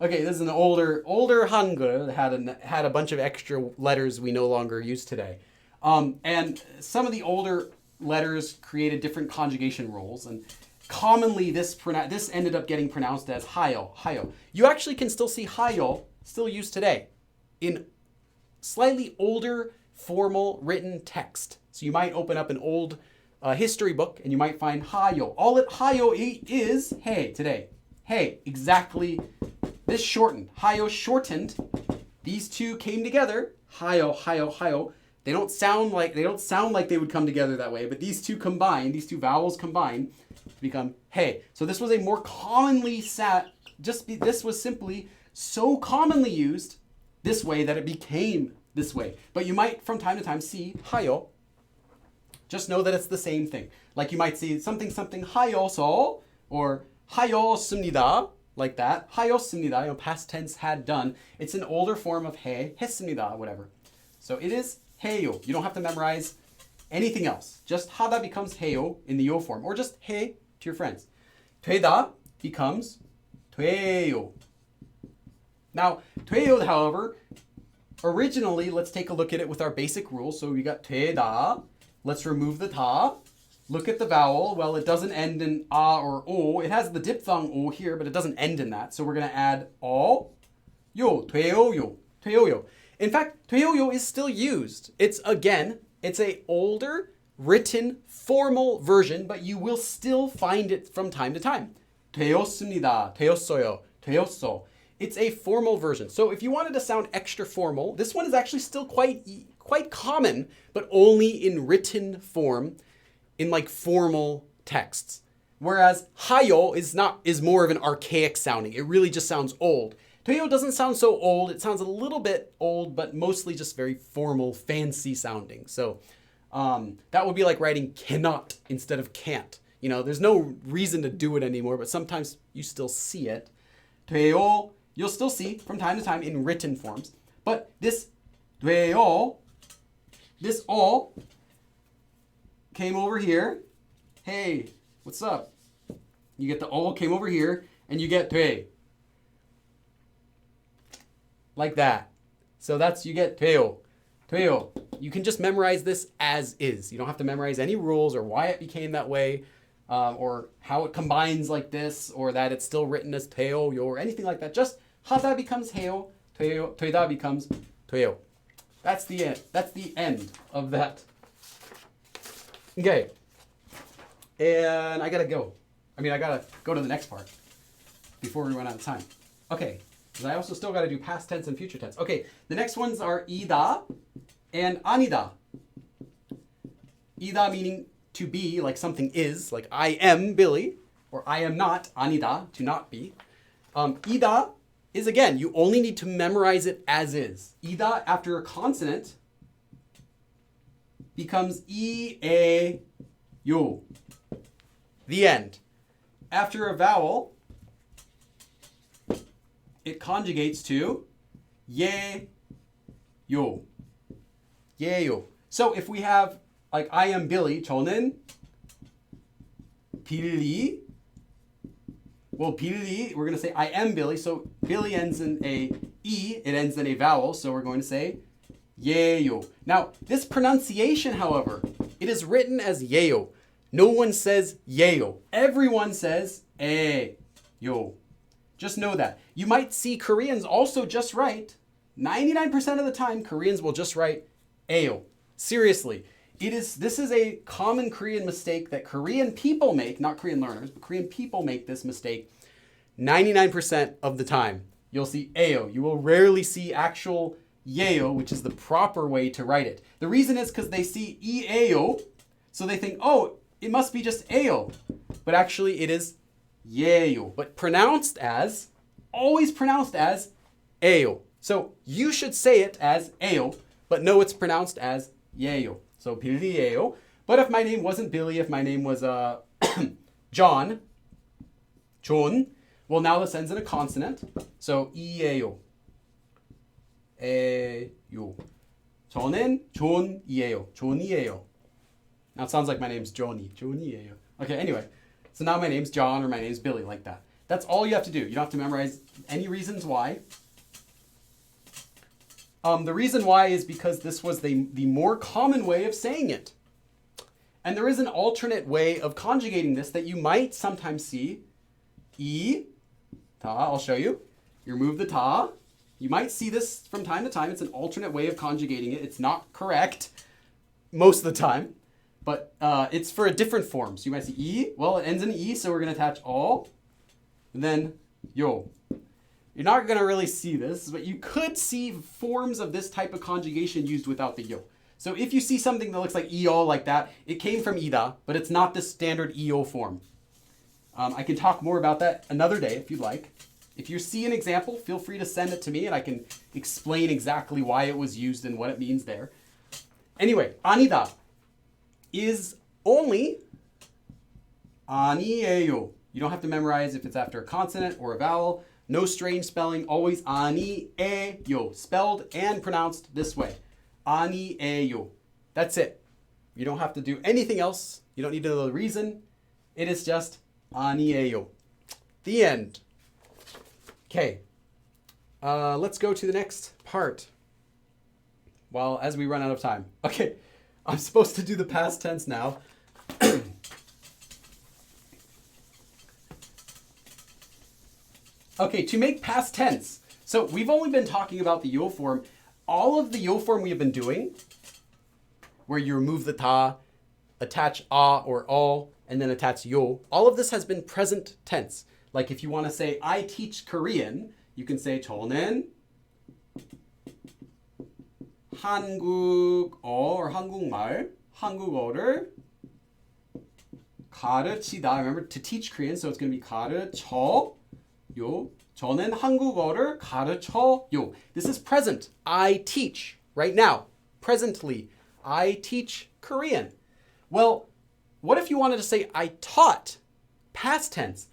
Okay, this is an older Hangul that had a bunch of extra letters we no longer use today. And some of the older letters created different conjugation rules, and commonly this ended up getting pronounced as hayo. You actually can still see hayo still used today in slightly older formal written text. So you might open up an old history book and you might find hayo. All that hayo is hey today. Hey, exactly. This shortened. Hayo shortened. These two came together. Hayo. They don't sound like they would come together that way, but these two vowels combine to become hey. So this was a more commonly this was simply so commonly used this way that it became this way. But you might from time to time see hayo. Just know that it's the same thing. Like you might see something hayoso or hayos습니다, like that. hayos습니다, past tense had done. It's an older form of 해, 했습니다, whatever. So it is 해요. You don't have to memorize anything else. Just 하다 becomes 해요 in the yo form, or just 해 to your friends. 되다 becomes 돼요. Now, 돼요, however, originally, let's take a look at it with our basic rules. So we got 되다. Let's remove the 다. Look at the vowel. Well, it doesn't end in a or o. It has the diphthong o here, but it doesn't end in that. So we're going to add 어, 요, 돼요. In fact, 돼요 is still used. It's a older written formal version, but you will still find it from time to time. 되었습니다, 되었어요, 되었어. It's a formal version. So if you wanted to sound extra formal, this one is actually still quite common, but only in written form, in like formal texts. Whereas hayo is more of an archaic sounding. It really just sounds old. 돼요 doesn't sound so old. It sounds a little bit old, but mostly just very formal, fancy sounding. So that would be like writing cannot instead of can't. You know, there's no reason to do it anymore, but sometimes you still see it. 돼요, you'll still see from time to time in written forms. But this 돼요, this all came over here. Hey, what's up? You get the all came over here, and you get 돼. Like that. So that's, you get 돼요. 돼요. You can just memorize this as is. You don't have to memorize any rules or why it became that way, or how it combines like this, or that it's still written as 돼요, or anything like that. Just 하다 becomes 해요, 되다 becomes 돼요. That's the end. That's the end of that. Okay. And I gotta go. I gotta go to the next part before we run out of time. Okay. Because I also still gotta do past tense and future tense. Okay. The next ones are 이다 and 아니다. 이다 meaning to be, like something is, like I am Billy, or I am not, 아니다, to not be. 이다 is, again, you only need to memorize it as is. 이다 after a consonant becomes 이, 에, 요. The end. After a vowel, it conjugates to 예, 요. 예, 요. So if we have, like, I am Billy, 저는 빌리. Well, 빌리, we're going to say I am Billy. So Billy ends in a E. It ends in a vowel. So we're going to say 예요. Now, this pronunciation, however, it is written as 예요. No one says 예요. Everyone says 에요. Just know that. You might see Koreans also just write, 99% of the time, Koreans will just write 에요. Seriously. This is a common Korean mistake that Korean people make, not Korean learners, but Korean people make this mistake 99% of the time. You'll see 에요. You will rarely see actual 예요, which is the proper way to write it. The reason is because they see 이에요, so they think, oh, it must be just 에요. But actually it is 예요, but pronounced as, always pronounced as 에요. So you should say it as 에요, but no, it's pronounced as 예요. So 빌리예요. But if my name wasn't Billy, if my name was John, 존, well, now this ends in a consonant. So 이예요. 에요. 저는 존이에요. 존이에요. Now it sounds like my name's Johnny. 존이에요. Okay, anyway. So now my name's John or my name's Billy, like that. That's all you have to do. You don't have to memorize any reasons why. The reason why is because this was the more common way of saying it. And there is an alternate way of conjugating this that you might sometimes see. 이, 다, I'll show you. You remove the ta. You might see this from time to time. It's an alternate way of conjugating it. It's not correct most of the time, but it's for a different form. So you might see 이. Well, it ends in 이, so we're going to attach all. And then 요. You're not going to really see this, but you could see forms of this type of conjugation used without the yo. So if you see something that looks like io like that, it came from ida, but it's not the standard io form. I can talk more about that another day if you'd like. If you see an example, feel free to send it to me and I can explain exactly why it was used and what it means there. Anyway, 아니다 is only 아니에요. You don't have to memorize if it's after a consonant or a vowel. No strange spelling, always 아니에요, spelled and pronounced this way. 아니에요. That's it. You don't have to do anything else. You don't need to know the reason. It is just 아니에요. The end. Okay. Let's go to the next part. Well, as we run out of time. Okay. I'm supposed to do the past tense now. Okay, to make past tense. So we've only been talking about the yo form. All of the yo form we have been doing, where you remove the ta, attach a or all, and then attach yo, all of this has been present tense. Like if you want to say, I teach Korean, you can say, 저는 한국어 or 한국말, 한국어를 가르치다. Remember, to teach Korean, so it's going to be 가르쳐요. 저는 한국어를 가르쳐요. This is present. I teach right now. Presently, I teach Korean. Well, what if you wanted to say I taught? Past tense.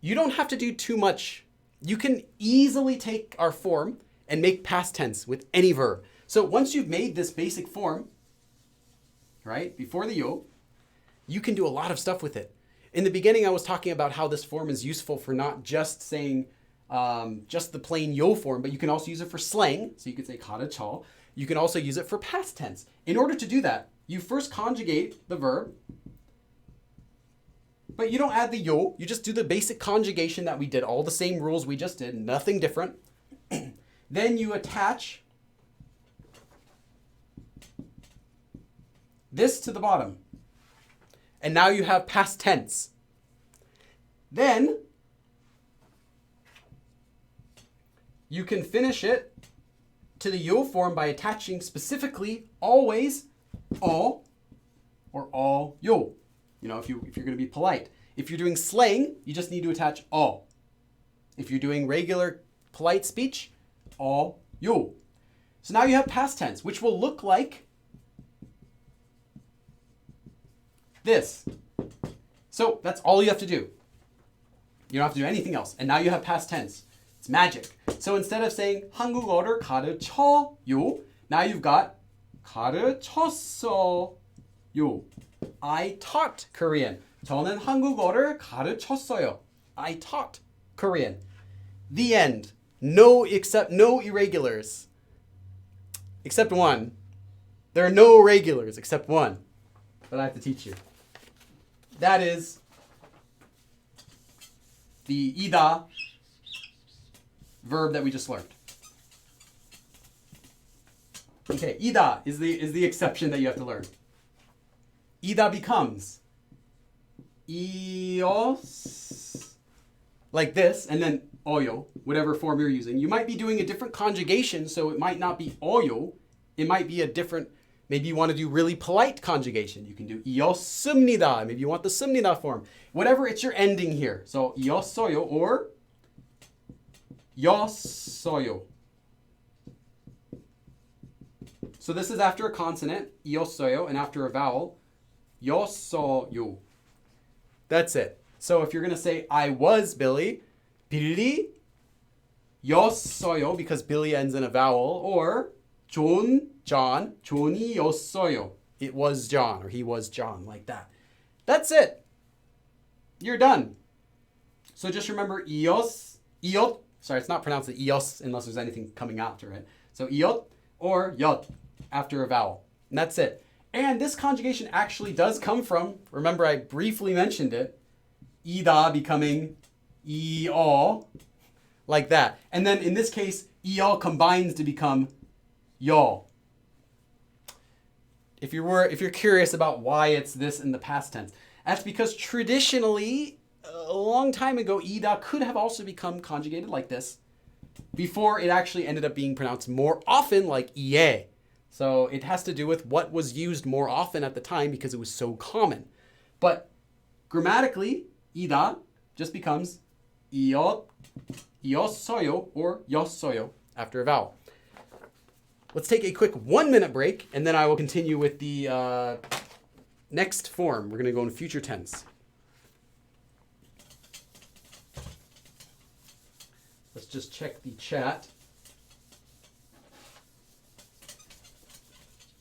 You don't have to do too much. You can easily take our form and make past tense with any verb. So once you've made this basic form, right, before the yo, you can do a lot of stuff with it. In the beginning, I was talking about how this form is useful for not just saying just the plain yo form, but you can also use it for slang. So you could say Hada chal. You can also use it for past tense. In order to do that, you first conjugate the verb, but you don't add the yo. You just do the basic conjugation that we did, all the same rules we just did, nothing different. Then you attach this to the bottom. And now you have past tense. Then you can finish it to the yo form by attaching specifically always all or all yo. You know, if you're going to be polite. If you're doing slang, you just need to attach all. If you're doing regular polite speech, all yo. So now you have past tense, which will look like this. So that's all you have to do. You don't have to do anything else. And now you have past tense. It's magic. So instead of saying 한국어를 가르쳐요, now you've got 가르쳤어요. I taught Korean. 저는 한국어를 가르쳤어요. I taught Korean. The end. No irregulars. Except one. There are no irregulars except one. But I have to teach you. That is the ida verb that we just learned. Okay, ida is the exception that you have to learn. Ida becomes ios, like this, and then oyo, whatever form you're using. You might be doing a different conjugation, so it might not be oyo. It might be a different, maybe you want to do really polite conjugation. You can do ios습니다. Maybe you want the 습니다 form. Whatever, it's your ending here. So iossoyo or 였어요. So this is after a consonant, iossoyo, and after a vowel, 였어요. That's it. So if you're going to say, I was Billy, 빌리 였어요, because Billy ends in a vowel, or John, 존이었어요. It was John, or he was John, like that. That's it. You're done. So just remember iot. Sorry, it's not pronounced ios unless there's anything coming after it. So iot or yot after a vowel. And that's it. And this conjugation actually does come from, remember I briefly mentioned it, ida becoming iol, like that. And then in this case, iol combines to become y'all. If you're curious about why it's this in the past tense, that's because traditionally, a long time ago, ida could have also become conjugated like this before it actually ended up being pronounced more often like iye. So it has to do with what was used more often at the time because it was so common. But grammatically, ida just becomes iot, iossoyo, or 였어요 after a vowel. Let's take a quick 1-minute break, and then I will continue with the next form. We're going to go in future tense. Let's just check the chat.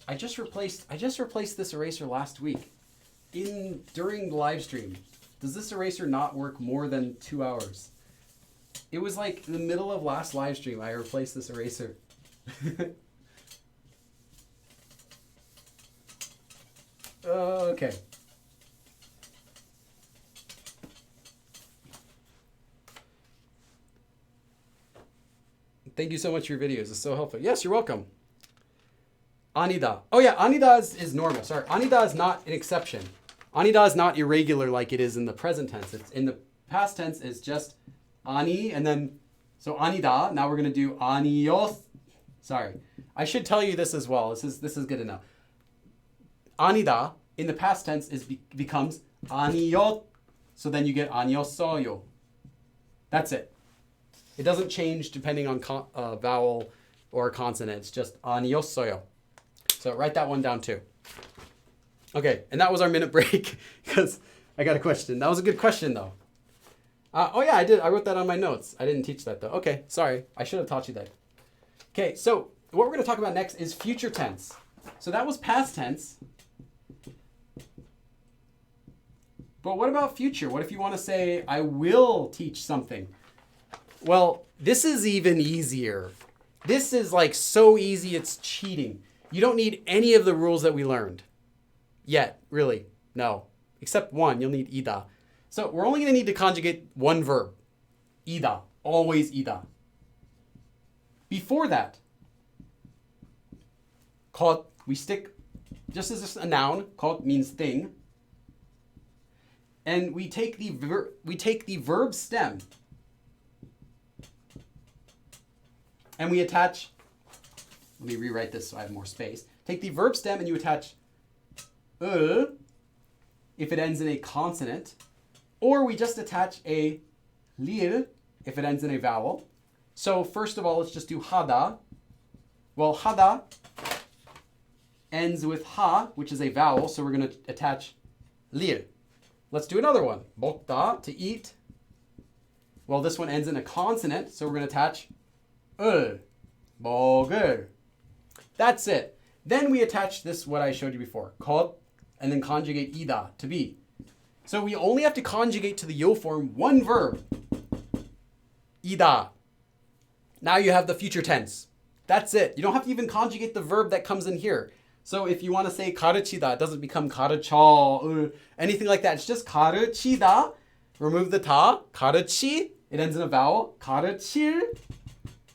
I just replaced this eraser last week during the live stream. Does this eraser not work more than 2 hours? It was like in the middle of last live stream I replaced this eraser. Okay. Thank you so much for your videos. It's so helpful. Yes, you're welcome. Anida. Oh yeah, Anida is normal. Sorry, Anida is not an exception. Anida is not irregular like it is in the present tense. It's in the past tense, it's just ani, and then, so Anida, now we're going to do anios. Sorry. I should tell you this as well. This is good enough. Anida in the past tense becomes aniot. So then you get aniossoyo. That's it. It doesn't change depending on vowel or consonant. It's just aniossoyo. So write that one down too. Okay, and that was our minute break because I got a question. That was a good question though. Oh yeah, I did. I wrote that on my notes. I didn't teach that though. Okay, sorry. I should have taught you that. Okay, so what we're going to talk about next is future tense. So that was past tense. But what about future? What if you want to say, I will teach something? Well, this is even easier. This is like so easy, it's cheating. You don't need any of the rules that we learned yet, really. No, except one, you'll need ida. So we're only going to need to conjugate one verb. ida, always ida. Before that, 것, we stick, just as a noun, 것 means thing. And we take the verb stem and we attach, let me rewrite this so I have more space. Take the verb stem and you attach if it ends in a consonant, or we just attach a lir if it ends in a vowel. So first of all, let's just do hada. Well, hada ends with ha, which is a vowel, so we're going to attach lir. Let's do another one. 먹다, to eat. Well, this one ends in a consonant, so we're going to attach 먹을. That's it. Then we attach this, what I showed you before, 것, and then conjugate ida, to be. So we only have to conjugate to the yo form one verb, ida. Now you have the future tense. That's it. You don't have to even conjugate the verb that comes in here. So if you want to say 가르치다, it doesn't become 가르쳐, anything like that. It's just 가르치다. Remove the ta. 가르치. It ends in a vowel. 가르칠.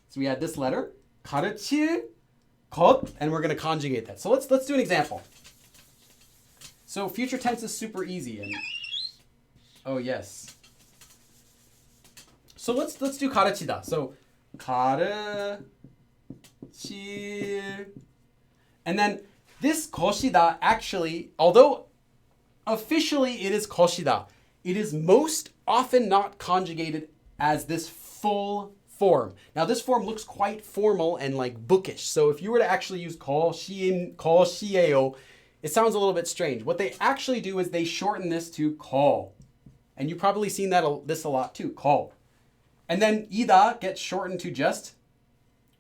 So we add this letter. 가르칠 것, and we're going to conjugate that. So let's do an example. So future tense is super easy. And oh yes. So let's do 가르치다. So 가르칠. And then this 것이다 actually, although officially it is 것이다, it is most often not conjugated as this full form. Now this form looks quite formal and like bookish. So if you were to actually use 것이에요, it sounds a little bit strange. What they actually do is they shorten this to 거. And you've probably seen this a lot too, 거. And then ida gets shortened to just,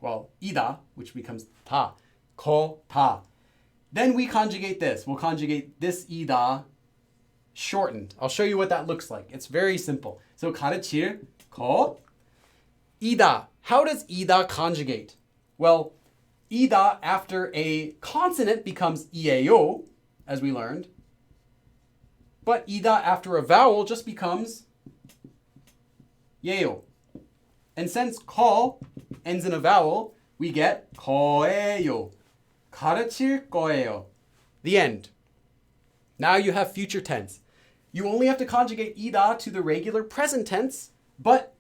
well, ida, which becomes 다. 거, 다. Then we conjugate this. We'll conjugate this ida shortened. I'll show you what that looks like. It's very simple. So 가르칠 거, ida. How does ida conjugate? Well, ida after a consonant becomes 이에요, as we learned. But ida after a vowel just becomes 예요. And since 거 ends in a vowel, we get 거예요. 가르칠 거예요. The end. Now you have future tense. You only have to conjugate ida to the regular present tense, but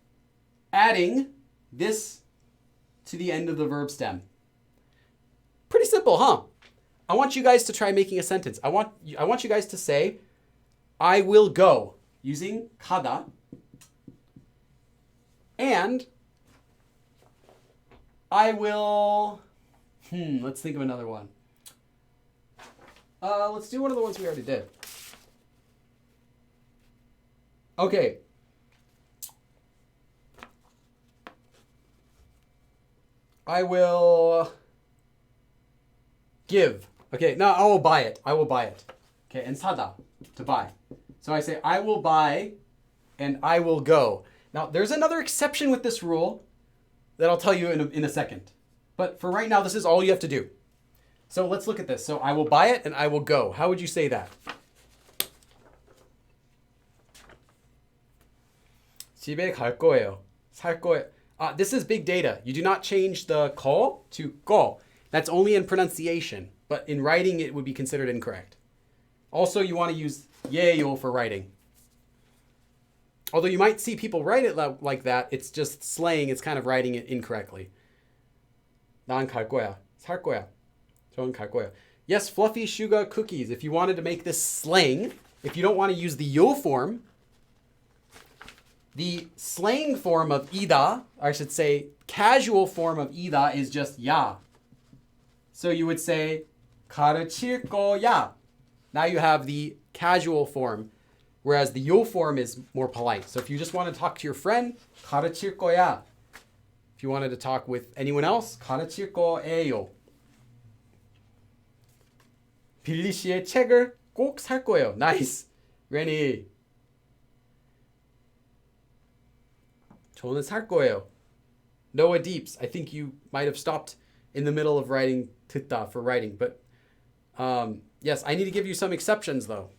adding this to the end of the verb stem. Pretty simple, huh? I want you guys to try making a sentence. I want you guys to say, I will go, using 가다. And I will, let's think of another one. Let's do one of the ones we already did. Okay. I will give. Okay, now I will buy it. I will buy it. Okay, and 사다, to buy. So I say, I will buy and I will go. Now, there's another exception with this rule that I'll tell you in a second. But for right now, this is all you have to do. So let's look at this. So I will buy it and I will go. How would you say that? 집에 갈 거예요. 살 거예요. This is big data. You do not change the 거 to 거. That's only in pronunciation. But in writing, it would be considered incorrect. Also, you want to use 예요 for writing. Although you might see people write it like that, it's just slang. It's kind of writing it incorrectly. 난 갈 거야. 살 거야. 저는 갈 거야. Yes, fluffy sugar cookies. If you wanted to make this slang, if you don't want to use the yo form, the slang form of ida, or I should say casual form of ida, is just 야. So you would say 가르칠 거야. Now you have the casual form, whereas the yo form is more polite. So if you just want to talk to your friend, 가르칠 거야. If If you wanted to talk with anyone else, 가르칠 거예요. 빌리 씨의 책을 꼭 살 거예요. Nice. Rennie. 저는 살 거예요. Noah Deeps, I think you might have stopped in the middle of writing 듣다 for writing, but yes, I need to give you some exceptions though.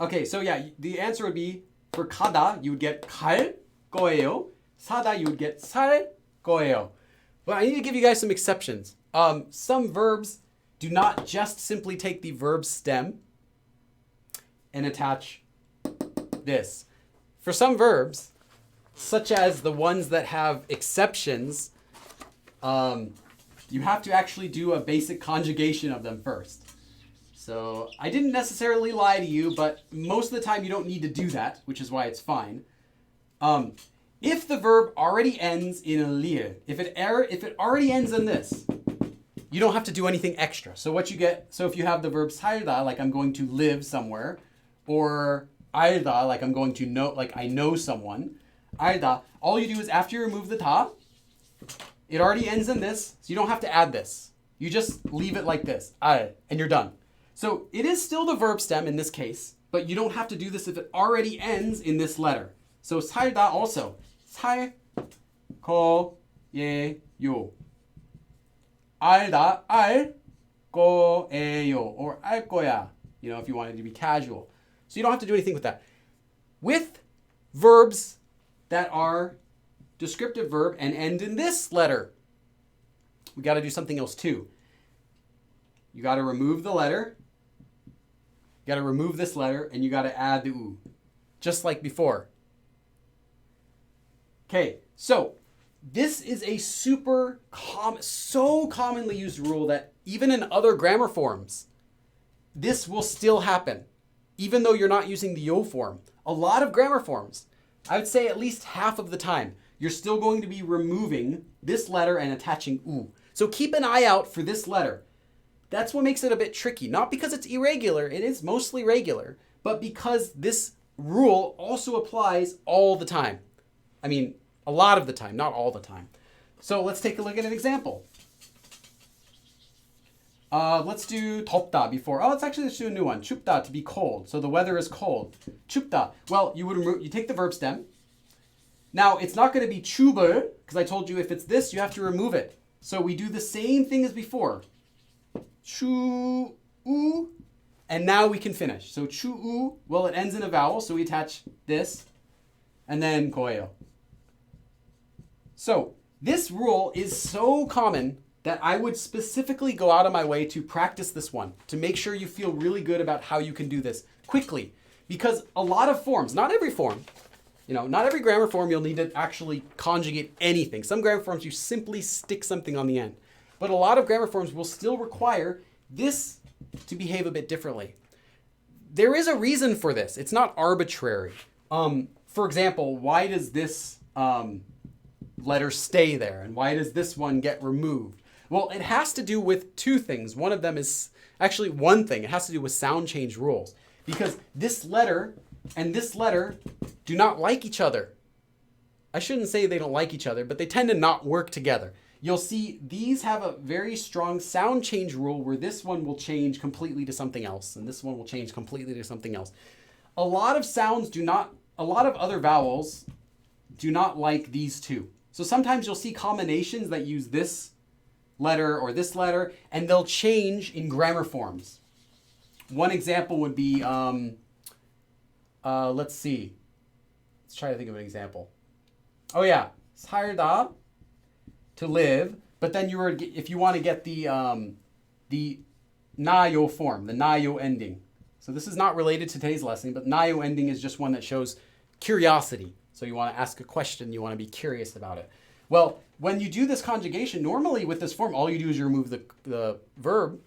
Okay, so yeah, the answer would be for 가다, you would get 갈 거예요. 사다, you would get 살 거예요. But I need to give you guys some exceptions. Some verbs do not just simply take the verb stem and attach this. For some verbs, such as the ones that have exceptions, you have to actually do a basic conjugation of them first. So I didn't necessarily lie to you, but most of the time you don't need to do that, which is why it's fine. If the verb already ends in a lir, if it already ends in this, you don't have to do anything extra. So what you get, so if you have the verb 살다, like I'm going to live somewhere, or 알다, like I'm going to know, like I know someone, 알다, all you do is after you remove the 다, it already ends in this, so you don't have to add this. You just leave it like this, 알, and you're done. So it is still the verb stem in this case, but you don't have to do this if it already ends in this letter. So 살다 also, 살, 거, 예, 요. 알다, 알, 거예요, or 알 거야, you know, if you wanted to be casual. So you don't have to do anything with that. With verbs that are descriptive verb and end in this letter, we got to do something else too. You got to remove the letter. You got to remove this letter, and you got to add the u, just like before. Okay, so this is a so commonly used rule that even in other grammar forms, this will still happen, even though you're not using the yo form. A lot of grammar forms, I would say at least half of the time, you're still going to be removing this letter and attaching u. So keep an eye out for this letter. That's what makes it a bit tricky. Not because it's irregular, it is mostly regular, but because this rule also applies all the time. I mean, a lot of the time, not all the time. So let's take a look at an example. Let's do 덥다 before. Oh, let's do a new one. 춥다, to be cold. So the weather is cold. 춥다. Well, you take the verb stem. Now, it's not going to be 추불, because I told you if it's this, you have to remove it. So we do the same thing as before. 추우, and now we can finish. So 추우, well, it ends in a vowel, so we attach this, and then 거예요. So this rule is so common that I would specifically go out of my way to practice this one, to make sure you feel really good about how you can do this quickly. Because a lot of forms, not every form, not every grammar form you'll need to actually conjugate anything. Some grammar forms you simply stick something on the end. But a lot of grammar forms will still require this to behave a bit differently. There is a reason for this. It's not arbitrary. For example, why does this letter stay there? And why does this one get removed? Well, it has to do with two things. One of them is actually one thing. It has to do with sound change rules. Because this letter and this letter do not like each other. I shouldn't say they don't like each other, but they tend to not work together. You'll see these have a very strong sound change rule where this one will change completely to something else, and this one will change completely to something else. A lot of other vowels do not like these two. So sometimes you'll see combinations that use this letter or this letter, and they'll change in grammar forms. One example would be, let's see. Let's try to think of an example. Oh yeah, 살다, to live, but then if you want to get the 나요 form, the 나요 ending. So this is not related to today's lesson, but 나요 ending is just one that shows curiosity. So you want to ask a question, you want to be curious about it. Well, when you do this conjugation, normally with this form, all you do is you remove the verb.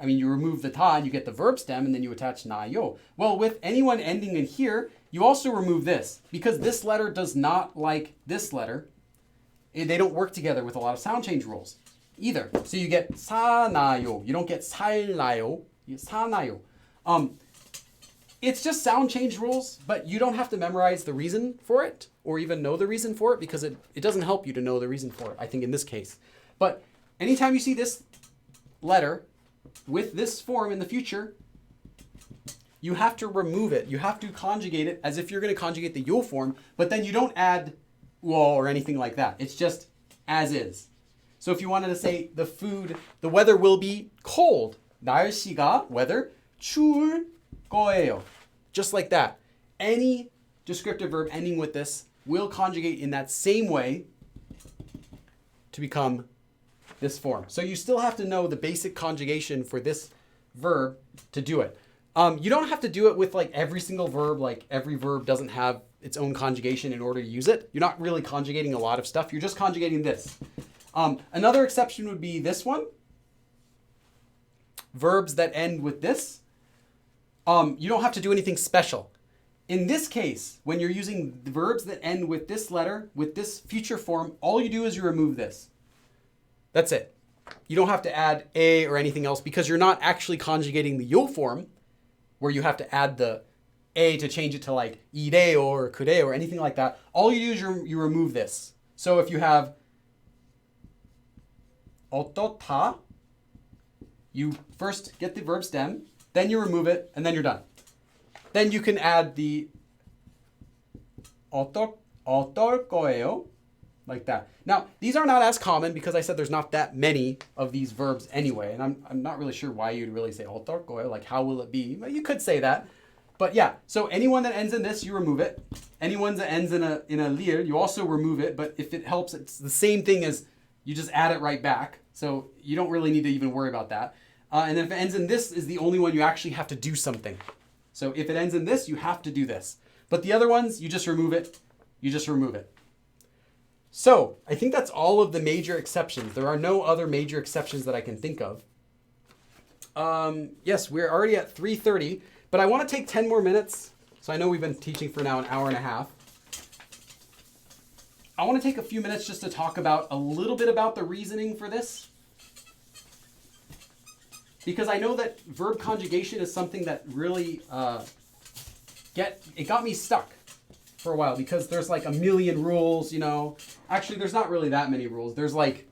I mean, you remove the ta and you get the verb stem, and then you attach 나요. Well, with anyone ending in here, you also remove this, because this letter does not like this letter. They don't work together with a lot of sound change rules either. So you get 사나요. You don't get 살나요. You 사나요. It's just sound change rules, but you don't have to memorize the reason for it or even know the reason for it because it doesn't help you to know the reason for it, I think, in this case. But anytime you see this letter with this form in the future, you have to remove it. You have to conjugate it as if you're going to conjugate the yo form, but then you don't add wo or anything like that. It's just as is. So if you wanted to say the weather will be cold. 날씨가 weather 추울 거예요. Just like that. Any descriptive verb ending with this will conjugate in that same way to become this form. So you still have to know the basic conjugation for this verb to do it. You don't have to do it with like every single verb, like every verb doesn't have its own conjugation in order to use it. You're not really conjugating a lot of stuff. You're just conjugating this. Another exception would be this one. Verbs that end with this. You don't have to do anything special. In this case, when you're using the verbs that end with this letter, with this future form, all you do is you remove this. That's it. You don't have to add a or anything else because you're not actually conjugating the yo form where you have to add the a to change it to like ire or kure or anything like that. All you do is you remove this. So if you have 어떻다, you first get the verb stem, then you remove it, and then you're done. Then you can add the 어떨 거예요, like that. Now, these are not as common because I said there's not that many of these verbs anyway, and I'm not really sure why you'd really say 어떨 거예요, like how will it be? But you could say that. But yeah, so anyone that ends in this, you remove it. Anyone that ends in a lir, you also remove it, but if it helps, it's the same thing as you just add it right back. So you don't really need to even worry about that. And if it ends in this is the only one you actually have to do something. So if it ends in this, you have to do this. But the other ones, you just remove it. You just remove it. So I think that's all of the major exceptions. There are no other major exceptions that I can think of. Yes, we're already at 3:30, but I want to take 10 more minutes. So I know we've been teaching for now an hour and a half. I want to take a few minutes just to talk about a little bit about the reasoning for this. Because I know that verb conjugation is something that really it got me stuck for a while because there's like a million rules, you know. Actually, there's not really that many rules. There's like,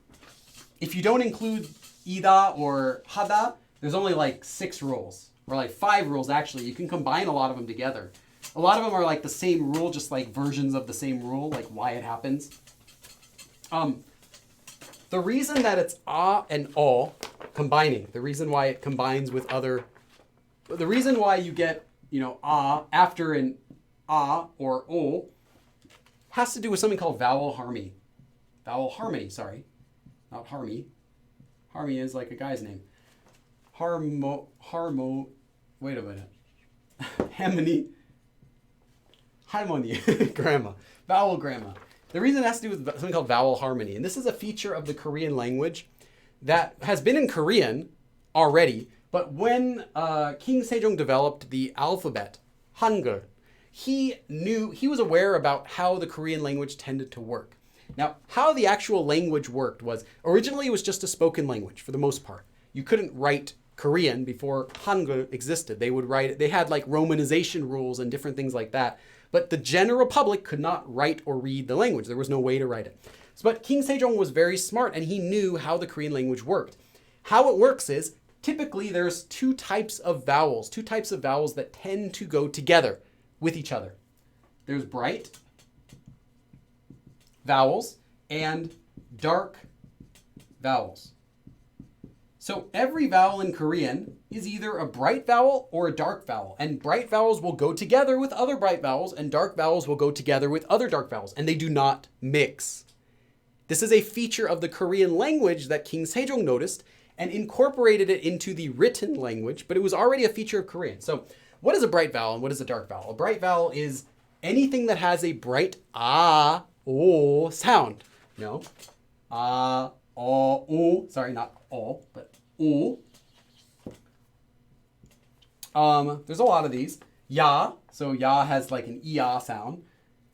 if you don't include Ida or Hada, there's only like 6 rules or like 5 rules actually. You can combine a lot of them together. A lot of them are like the same rule, just like versions of the same rule, like why it happens. The reason that it's and all combining, the reason why it combines with other, the reason why you get, you know, after an or o has to do with something called vowel harmony. Vowel harmony, sorry. Not harmony. Harmony is like a guy's name. Wait a minute. Harmony. Grammar. Vowel grammar. The reason it has to do with something called vowel harmony. And this is a feature of the Korean language that has been in Korean already. But when King Sejong developed the alphabet, Hangul, he was aware about how the Korean language tended to work. Now, how the actual language worked was, originally it was just a spoken language for the most part. You couldn't write Korean before Hangul existed. They would write it. They had like romanization rules and different things like that. But the general public could not write or read the language. There was no way to write it. But King Sejong was very smart and he knew how the Korean language worked. How it works is, typically there's 2 types of vowels that tend to go together with each other. There's bright vowels and dark vowels. So every vowel in Korean is either a bright vowel or a dark vowel. And bright vowels will go together with other bright vowels and dark vowels will go together with other dark vowels. And they do not mix. This is a feature of the Korean language that King Sejong noticed and incorporated it into the written language, but it was already a feature of Korean. So what is a bright vowel and what is a dark vowel? A bright vowel is anything that has a bright o sound. No. O. Sorry, not o, but o. There's a lot of these. Ya. So ya has like an ia sound,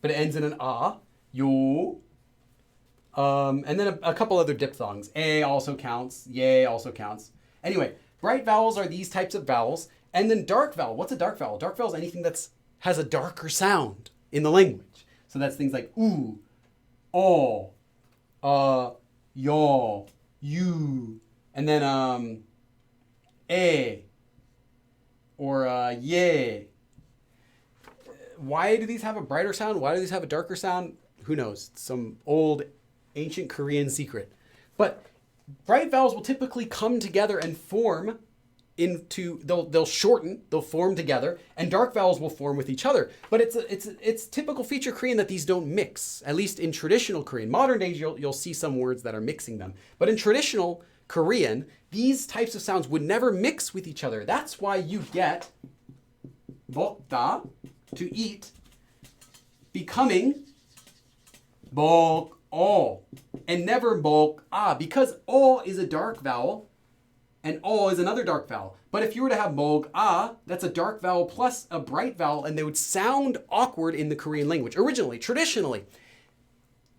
but it ends in an a. Yo. And then a couple other diphthongs. A also counts. Ye also counts. Anyway, bright vowels are these types of vowels, And then dark vowel. What's a dark vowel? Dark vowel is anything that's has a darker sound in the language. So that's things like oo, o, yaw, you, and then e, or ye. Why do these have a brighter sound? Why do these have a darker sound? Who knows? Some old ancient Korean secret. But bright vowels will typically come together and form into, they'll shorten, they'll form together, and dark vowels will form with each other. But it's typical feature Korean that these don't mix, at least in traditional Korean. Modern days, you'll see some words that are mixing them. But in traditional Korean, these types of sounds would never mix with each other. That's why you get 먹다, to eat, becoming 먹어, and never 먹아, because 어 is a dark vowel and 어 is another dark vowel. But if you were to have 먹아, that's a dark vowel plus a bright vowel, and they would sound awkward in the Korean language. Originally, traditionally,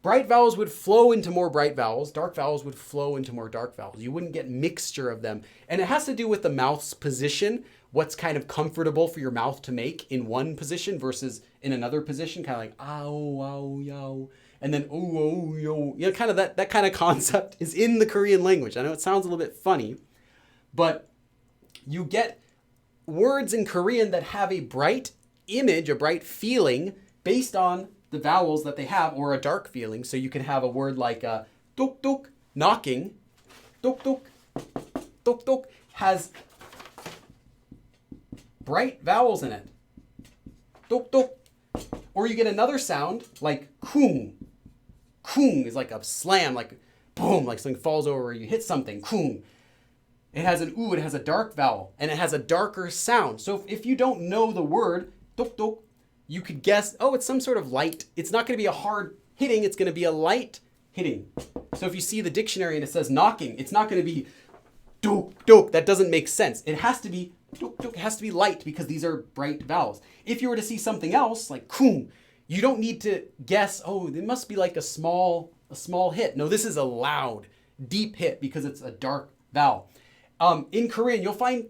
bright vowels would flow into more bright vowels, dark vowels would flow into more dark vowels. You wouldn't get mixture of them. And it has to do with the mouth's position, what's kind of comfortable for your mouth to make in one position versus in another position, kind of like ow, ow, yow, and then oh, oh, yo. You know, kind of that kind of concept is in the Korean language. I know it sounds a little bit funny, but you get words in Korean that have a bright image, a bright feeling based on the vowels that they have, or a dark feeling. So you can have a word like tuk tuk, knocking, tuk tuk, has bright vowels in it. Tuk tuk. Or you get another sound like kung. Kung is like a slam, like boom, like something falls over or you hit something. Kung. It has an oo, it has a dark vowel, and it has a darker sound. So if you don't know the word tuk tuk, you could guess, oh, it's some sort of light. It's not going to be a hard hitting, it's going to be a light hitting. So if you see the dictionary and it says knocking, it's not going to be tuk tuk. That doesn't make sense. It has to be tuk tuk. It has to be light because these are bright vowels. If you were to see something else like kung, you don't need to guess, oh, it must be like a small hit. No, this is a loud, deep hit because it's a dark vowel. In Korean, you'll find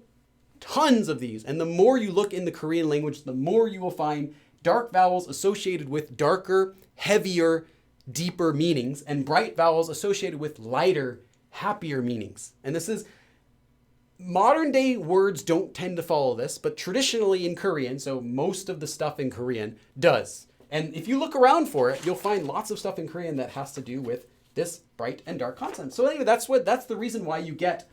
tons of these. And the more you look in the Korean language, the more you will find dark vowels associated with darker, heavier, deeper meanings, and bright vowels associated with lighter, happier meanings. And this is, modern day words don't tend to follow this, but traditionally in Korean, so most of the stuff in Korean does. And if you look around for it, you'll find lots of stuff in Korean that has to do with this bright and dark consonant. So anyway, that's the reason why you get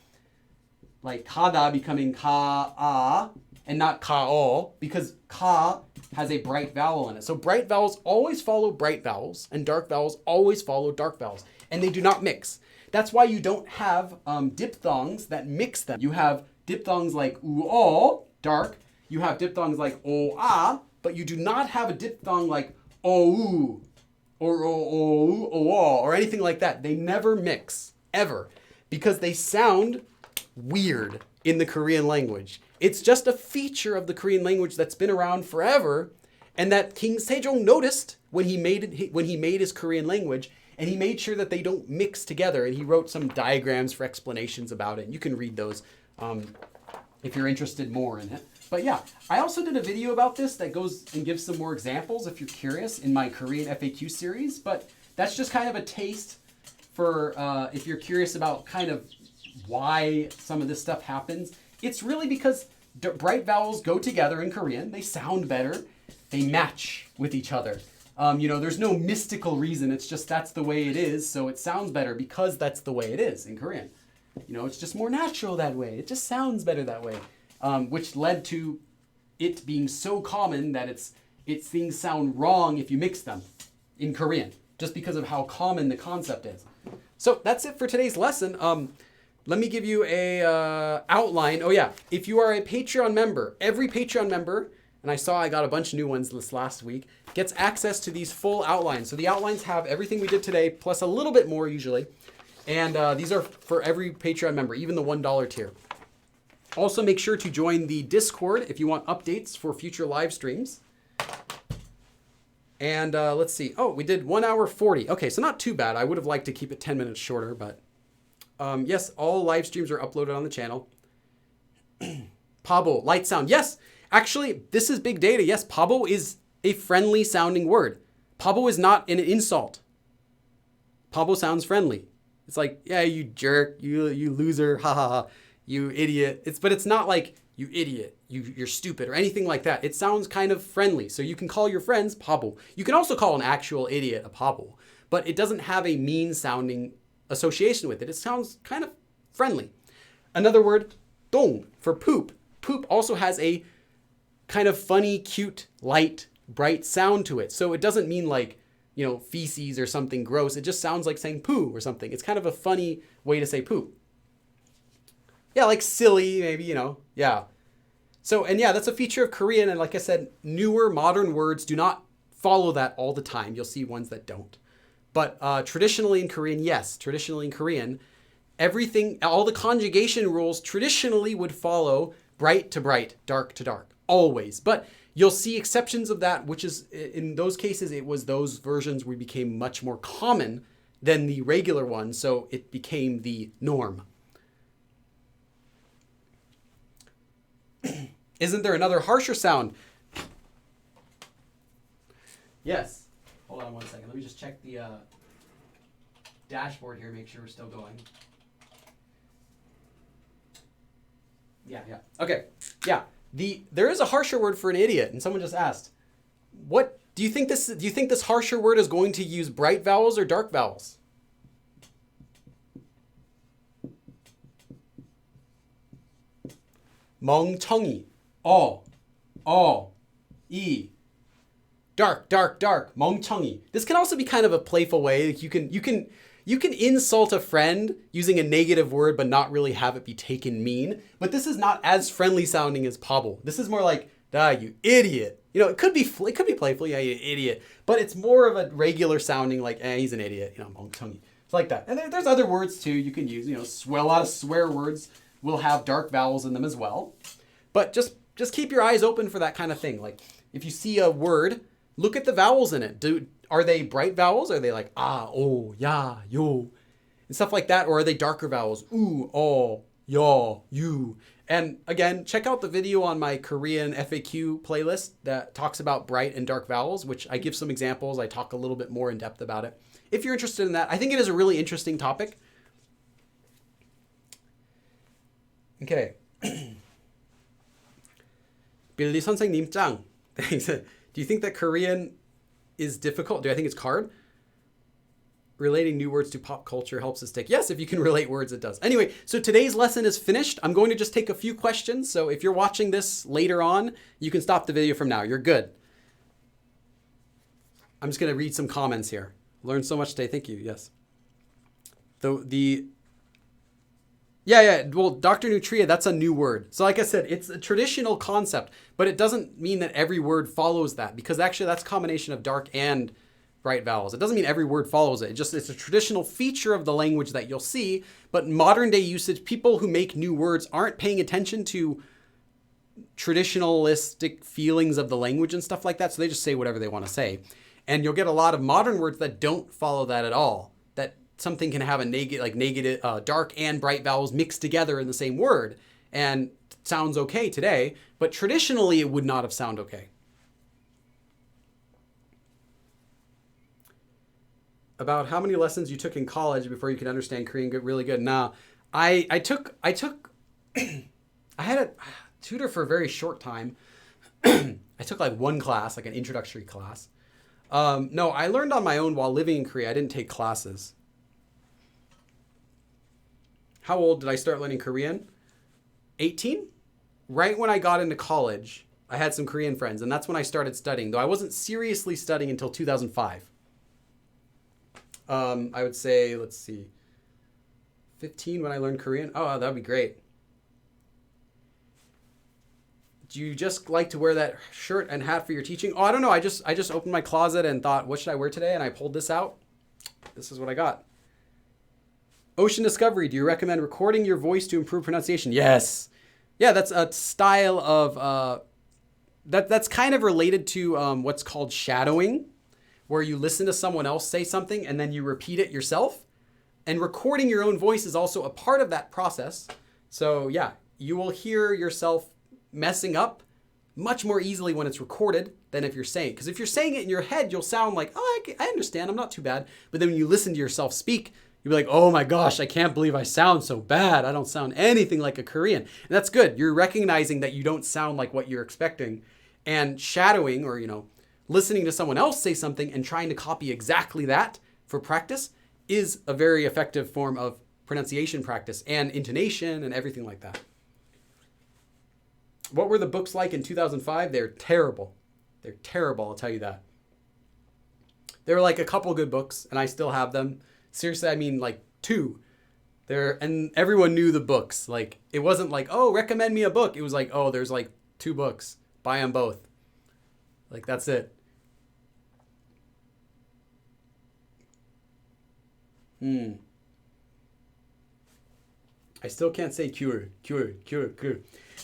like Hada becoming ka-a and not ka-o, because ka has a bright vowel in it. So bright vowels always follow bright vowels, and dark vowels always follow dark vowels, and they do not mix. That's why you don't have diphthongs that mix them. You have diphthongs like u-o, dark. You have diphthongs like o-a, but you do not have a diphthong like o-u or o-o, o-o, or anything like that. They never mix, ever, because they sound weird in the Korean language. It's just a feature of the Korean language that's been around forever, and that King Sejong noticed when he made his Korean language, and he made sure that they don't mix together, and he wrote some diagrams for explanations about it. And you can read those if you're interested more in it. But yeah, I also did a video about this that goes and gives some more examples if you're curious in my Korean FAQ series. But that's just kind of a taste for if you're curious about kind of why some of this stuff happens. It's really because bright vowels go together in Korean. They sound better. They match with each other. There's no mystical reason. It's just that's the way it is. So it sounds better because that's the way it is in Korean. It's just more natural that way. It just sounds better that way, which led to it being so common that things sound wrong if you mix them in Korean, just because of how common the concept is. So that's it for today's lesson. Let me give you a outline. Oh yeah, if you are a Patreon member, every Patreon member, and I got a bunch of new ones this last week, gets access to these full outlines. So the outlines have everything we did today, plus a little bit more usually. And these are for every Patreon member, even the $1 tier. Also, make sure to join the Discord if you want updates for future live streams. And let's see. Oh, we did 1 hour 40. Okay, so not too bad. I would have liked to keep it 10 minutes shorter, but yes, all live streams are uploaded on the channel. Pabo, light sound. Yes, actually, this is big data. Yes, Pabo is a friendly sounding word. Pabo is not an insult. Pabo sounds friendly. It's like, yeah, you jerk, you loser, ha ha ha, you idiot. But it's not like, you idiot, you're stupid or anything like that. It sounds kind of friendly. So you can call your friends Pabo. You can also call an actual idiot a Pabo, but it doesn't have a mean sounding association with it. It sounds kind of friendly. Another word, dong, for poop. Poop also has a kind of funny, cute, light, bright sound to it. So it doesn't mean like, feces or something gross. It just sounds like saying poo or something. It's kind of a funny way to say poop. Yeah, like silly, maybe, yeah. So, and yeah, that's a feature of Korean. And like I said, newer modern words do not follow that all the time. You'll see ones that don't. But traditionally in Korean, yes, traditionally in Korean, everything, all the conjugation rules traditionally would follow bright to bright, dark to dark, always. But you'll see exceptions of that, which is, in those cases, it was those versions where it became much more common than the regular one. So it became the norm. Isn't there another harsher sound? Yes. Hold on one second. Let me just check the dashboard here, make sure we're still going. Yeah. Okay. Yeah. There is a harsher word for an idiot, and someone just asked, what do you think this harsher word is going to use bright vowels or dark vowels? 멍청이. 이. Dark, 멍청이. This can also be kind of a playful way. You can insult a friend using a negative word, but not really have it be taken mean. But this is not as friendly sounding as Pabo. This is more like, you idiot. It could be playful, yeah, you idiot. But it's more of a regular sounding, like, he's an idiot. 멍청이. It's like that. And there's other words too you can use. A lot of swear words will have dark vowels in them as well. But just keep your eyes open for that kind of thing. Like if you see a word, look at the vowels in it. Are they bright vowels? Are they like oh, ya, yo, and stuff like that? Or are they darker vowels? Ooh, oh, ya, you. And again, check out the video on my Korean FAQ playlist that talks about bright and dark vowels, which I give some examples. I talk a little bit more in depth about it. If you're interested in that, I think it is a really interesting topic. Okay. 빌리 선생님 짱. Do you think that Korean is difficult? Do I think it's hard? Relating new words to pop culture helps us stick. Yes, if you can relate words, it does. Anyway, so today's lesson is finished. I'm going to just take a few questions. So if you're watching this later on, you can stop the video from now. You're good. I'm just going to read some comments here. Learned so much today. Thank you. Yes. Well, Dr. Nutria, that's a new word. So like I said, it's a traditional concept, but it doesn't mean that every word follows that, because actually that's a combination of dark and bright vowels. It doesn't mean every word follows it. It's a traditional feature of the language that you'll see, but modern day usage, people who make new words aren't paying attention to traditionalistic feelings of the language and stuff like that. So they just say whatever they want to say. And you'll get a lot of modern words that don't follow that at all. Something can have a negative, dark and bright vowels mixed together in the same word, and sounds okay today, but traditionally it would not have sounded okay. About how many lessons you took in college before you could understand Korean really good? Nah, I had a tutor for a very short time. I took like one class, like an introductory class. No, I learned on my own while living in Korea. I didn't take classes. How old did I start learning Korean? 18? Right when I got into college, I had some Korean friends, and that's when I started studying, though I wasn't seriously studying until 2005. I would say, let's see, 15 when I learned Korean. Oh, that'd be great. Do you just like to wear that shirt and hat for your teaching? Oh, I don't know. I just opened my closet and thought, what should I wear today? And I pulled this out. This is what I got. Ocean Discovery, do you recommend recording your voice to improve pronunciation? Yes. Yeah, that's a style of, that's kind of related to what's called shadowing, where you listen to someone else say something and then you repeat it yourself. And recording your own voice is also a part of that process. So yeah, you will hear yourself messing up much more easily when it's recorded than if you're saying it. Because if you're saying it in your head, you'll sound like, oh, I understand, I'm not too bad. But then when you listen to yourself speak, you'll be like, oh my gosh, I can't believe I sound so bad. I don't sound anything like a Korean. And that's good. You're recognizing that you don't sound like what you're expecting, and shadowing, or, listening to someone else say something and trying to copy exactly that for practice is a very effective form of pronunciation practice and intonation and everything like that. What were the books like in 2005? They're terrible. They're terrible, I'll tell you that. There were like a couple good books, and I still have them. Seriously, I mean like 2. And everyone knew the books. Like, it wasn't like, oh, recommend me a book. It was like, oh, there's like 2 books. Buy them both. Like, that's it. I still can't say cure.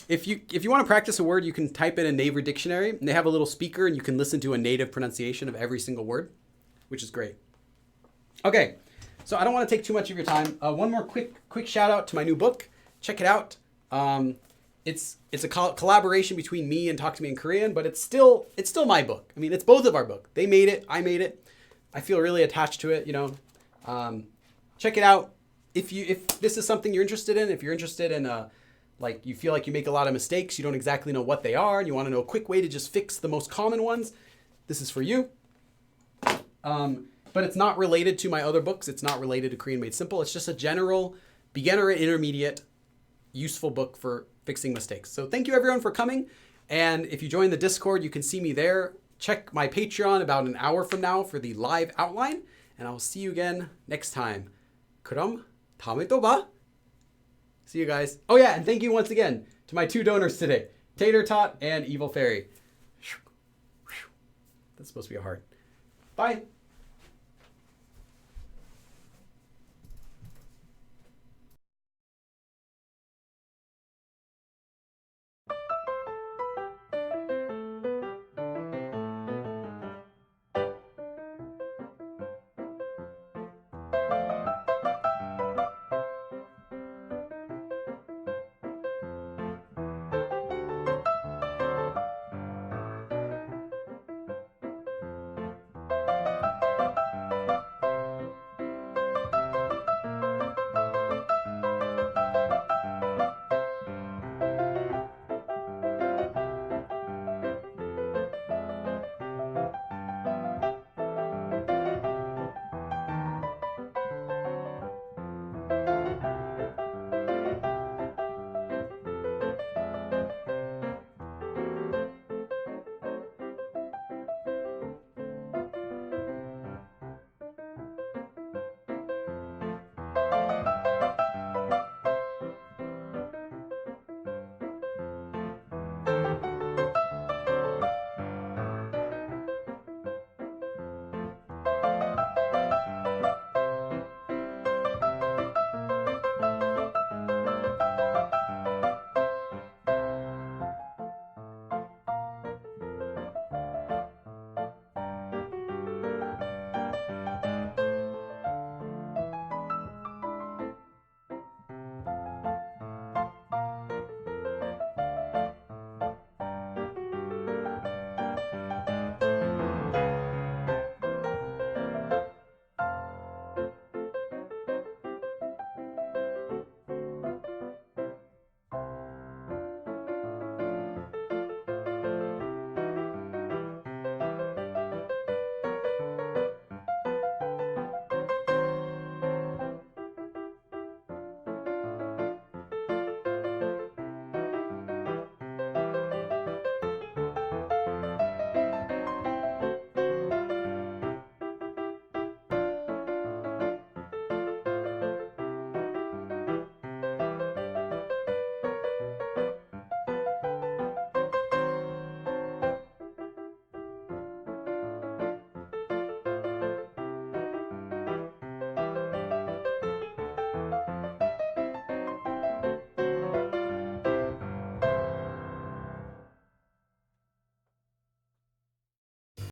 If you want to practice a word, you can type in a Naver dictionary, and they have a little speaker, and you can listen to a native pronunciation of every single word, which is great. Okay, so I don't want to take too much of your time. One more quick shout out to my new book. Check it out. It's a collaboration between me and Talk to Me in Korean, but it's still my book. I mean, it's both of our book. They made it, I made it. I feel really attached to it. Check it out. If this is something you're interested in, if you're interested in like you feel like you make a lot of mistakes, you don't exactly know what they are, and you want to know a quick way to just fix the most common ones, this is for you. But it's not related to my other books. It's not related to Korean Made Simple. It's just a general beginner and intermediate useful book for fixing mistakes. So thank you everyone for coming. And if you join the Discord, you can see me there. Check my Patreon about an hour from now for the live outline. And I will see you again next time. 그럼 다음에 또 봐. See you guys. Oh yeah, and thank you once again to my 2 donors today, Tater Tot and Evil Fairy. That's supposed to be a heart. Bye.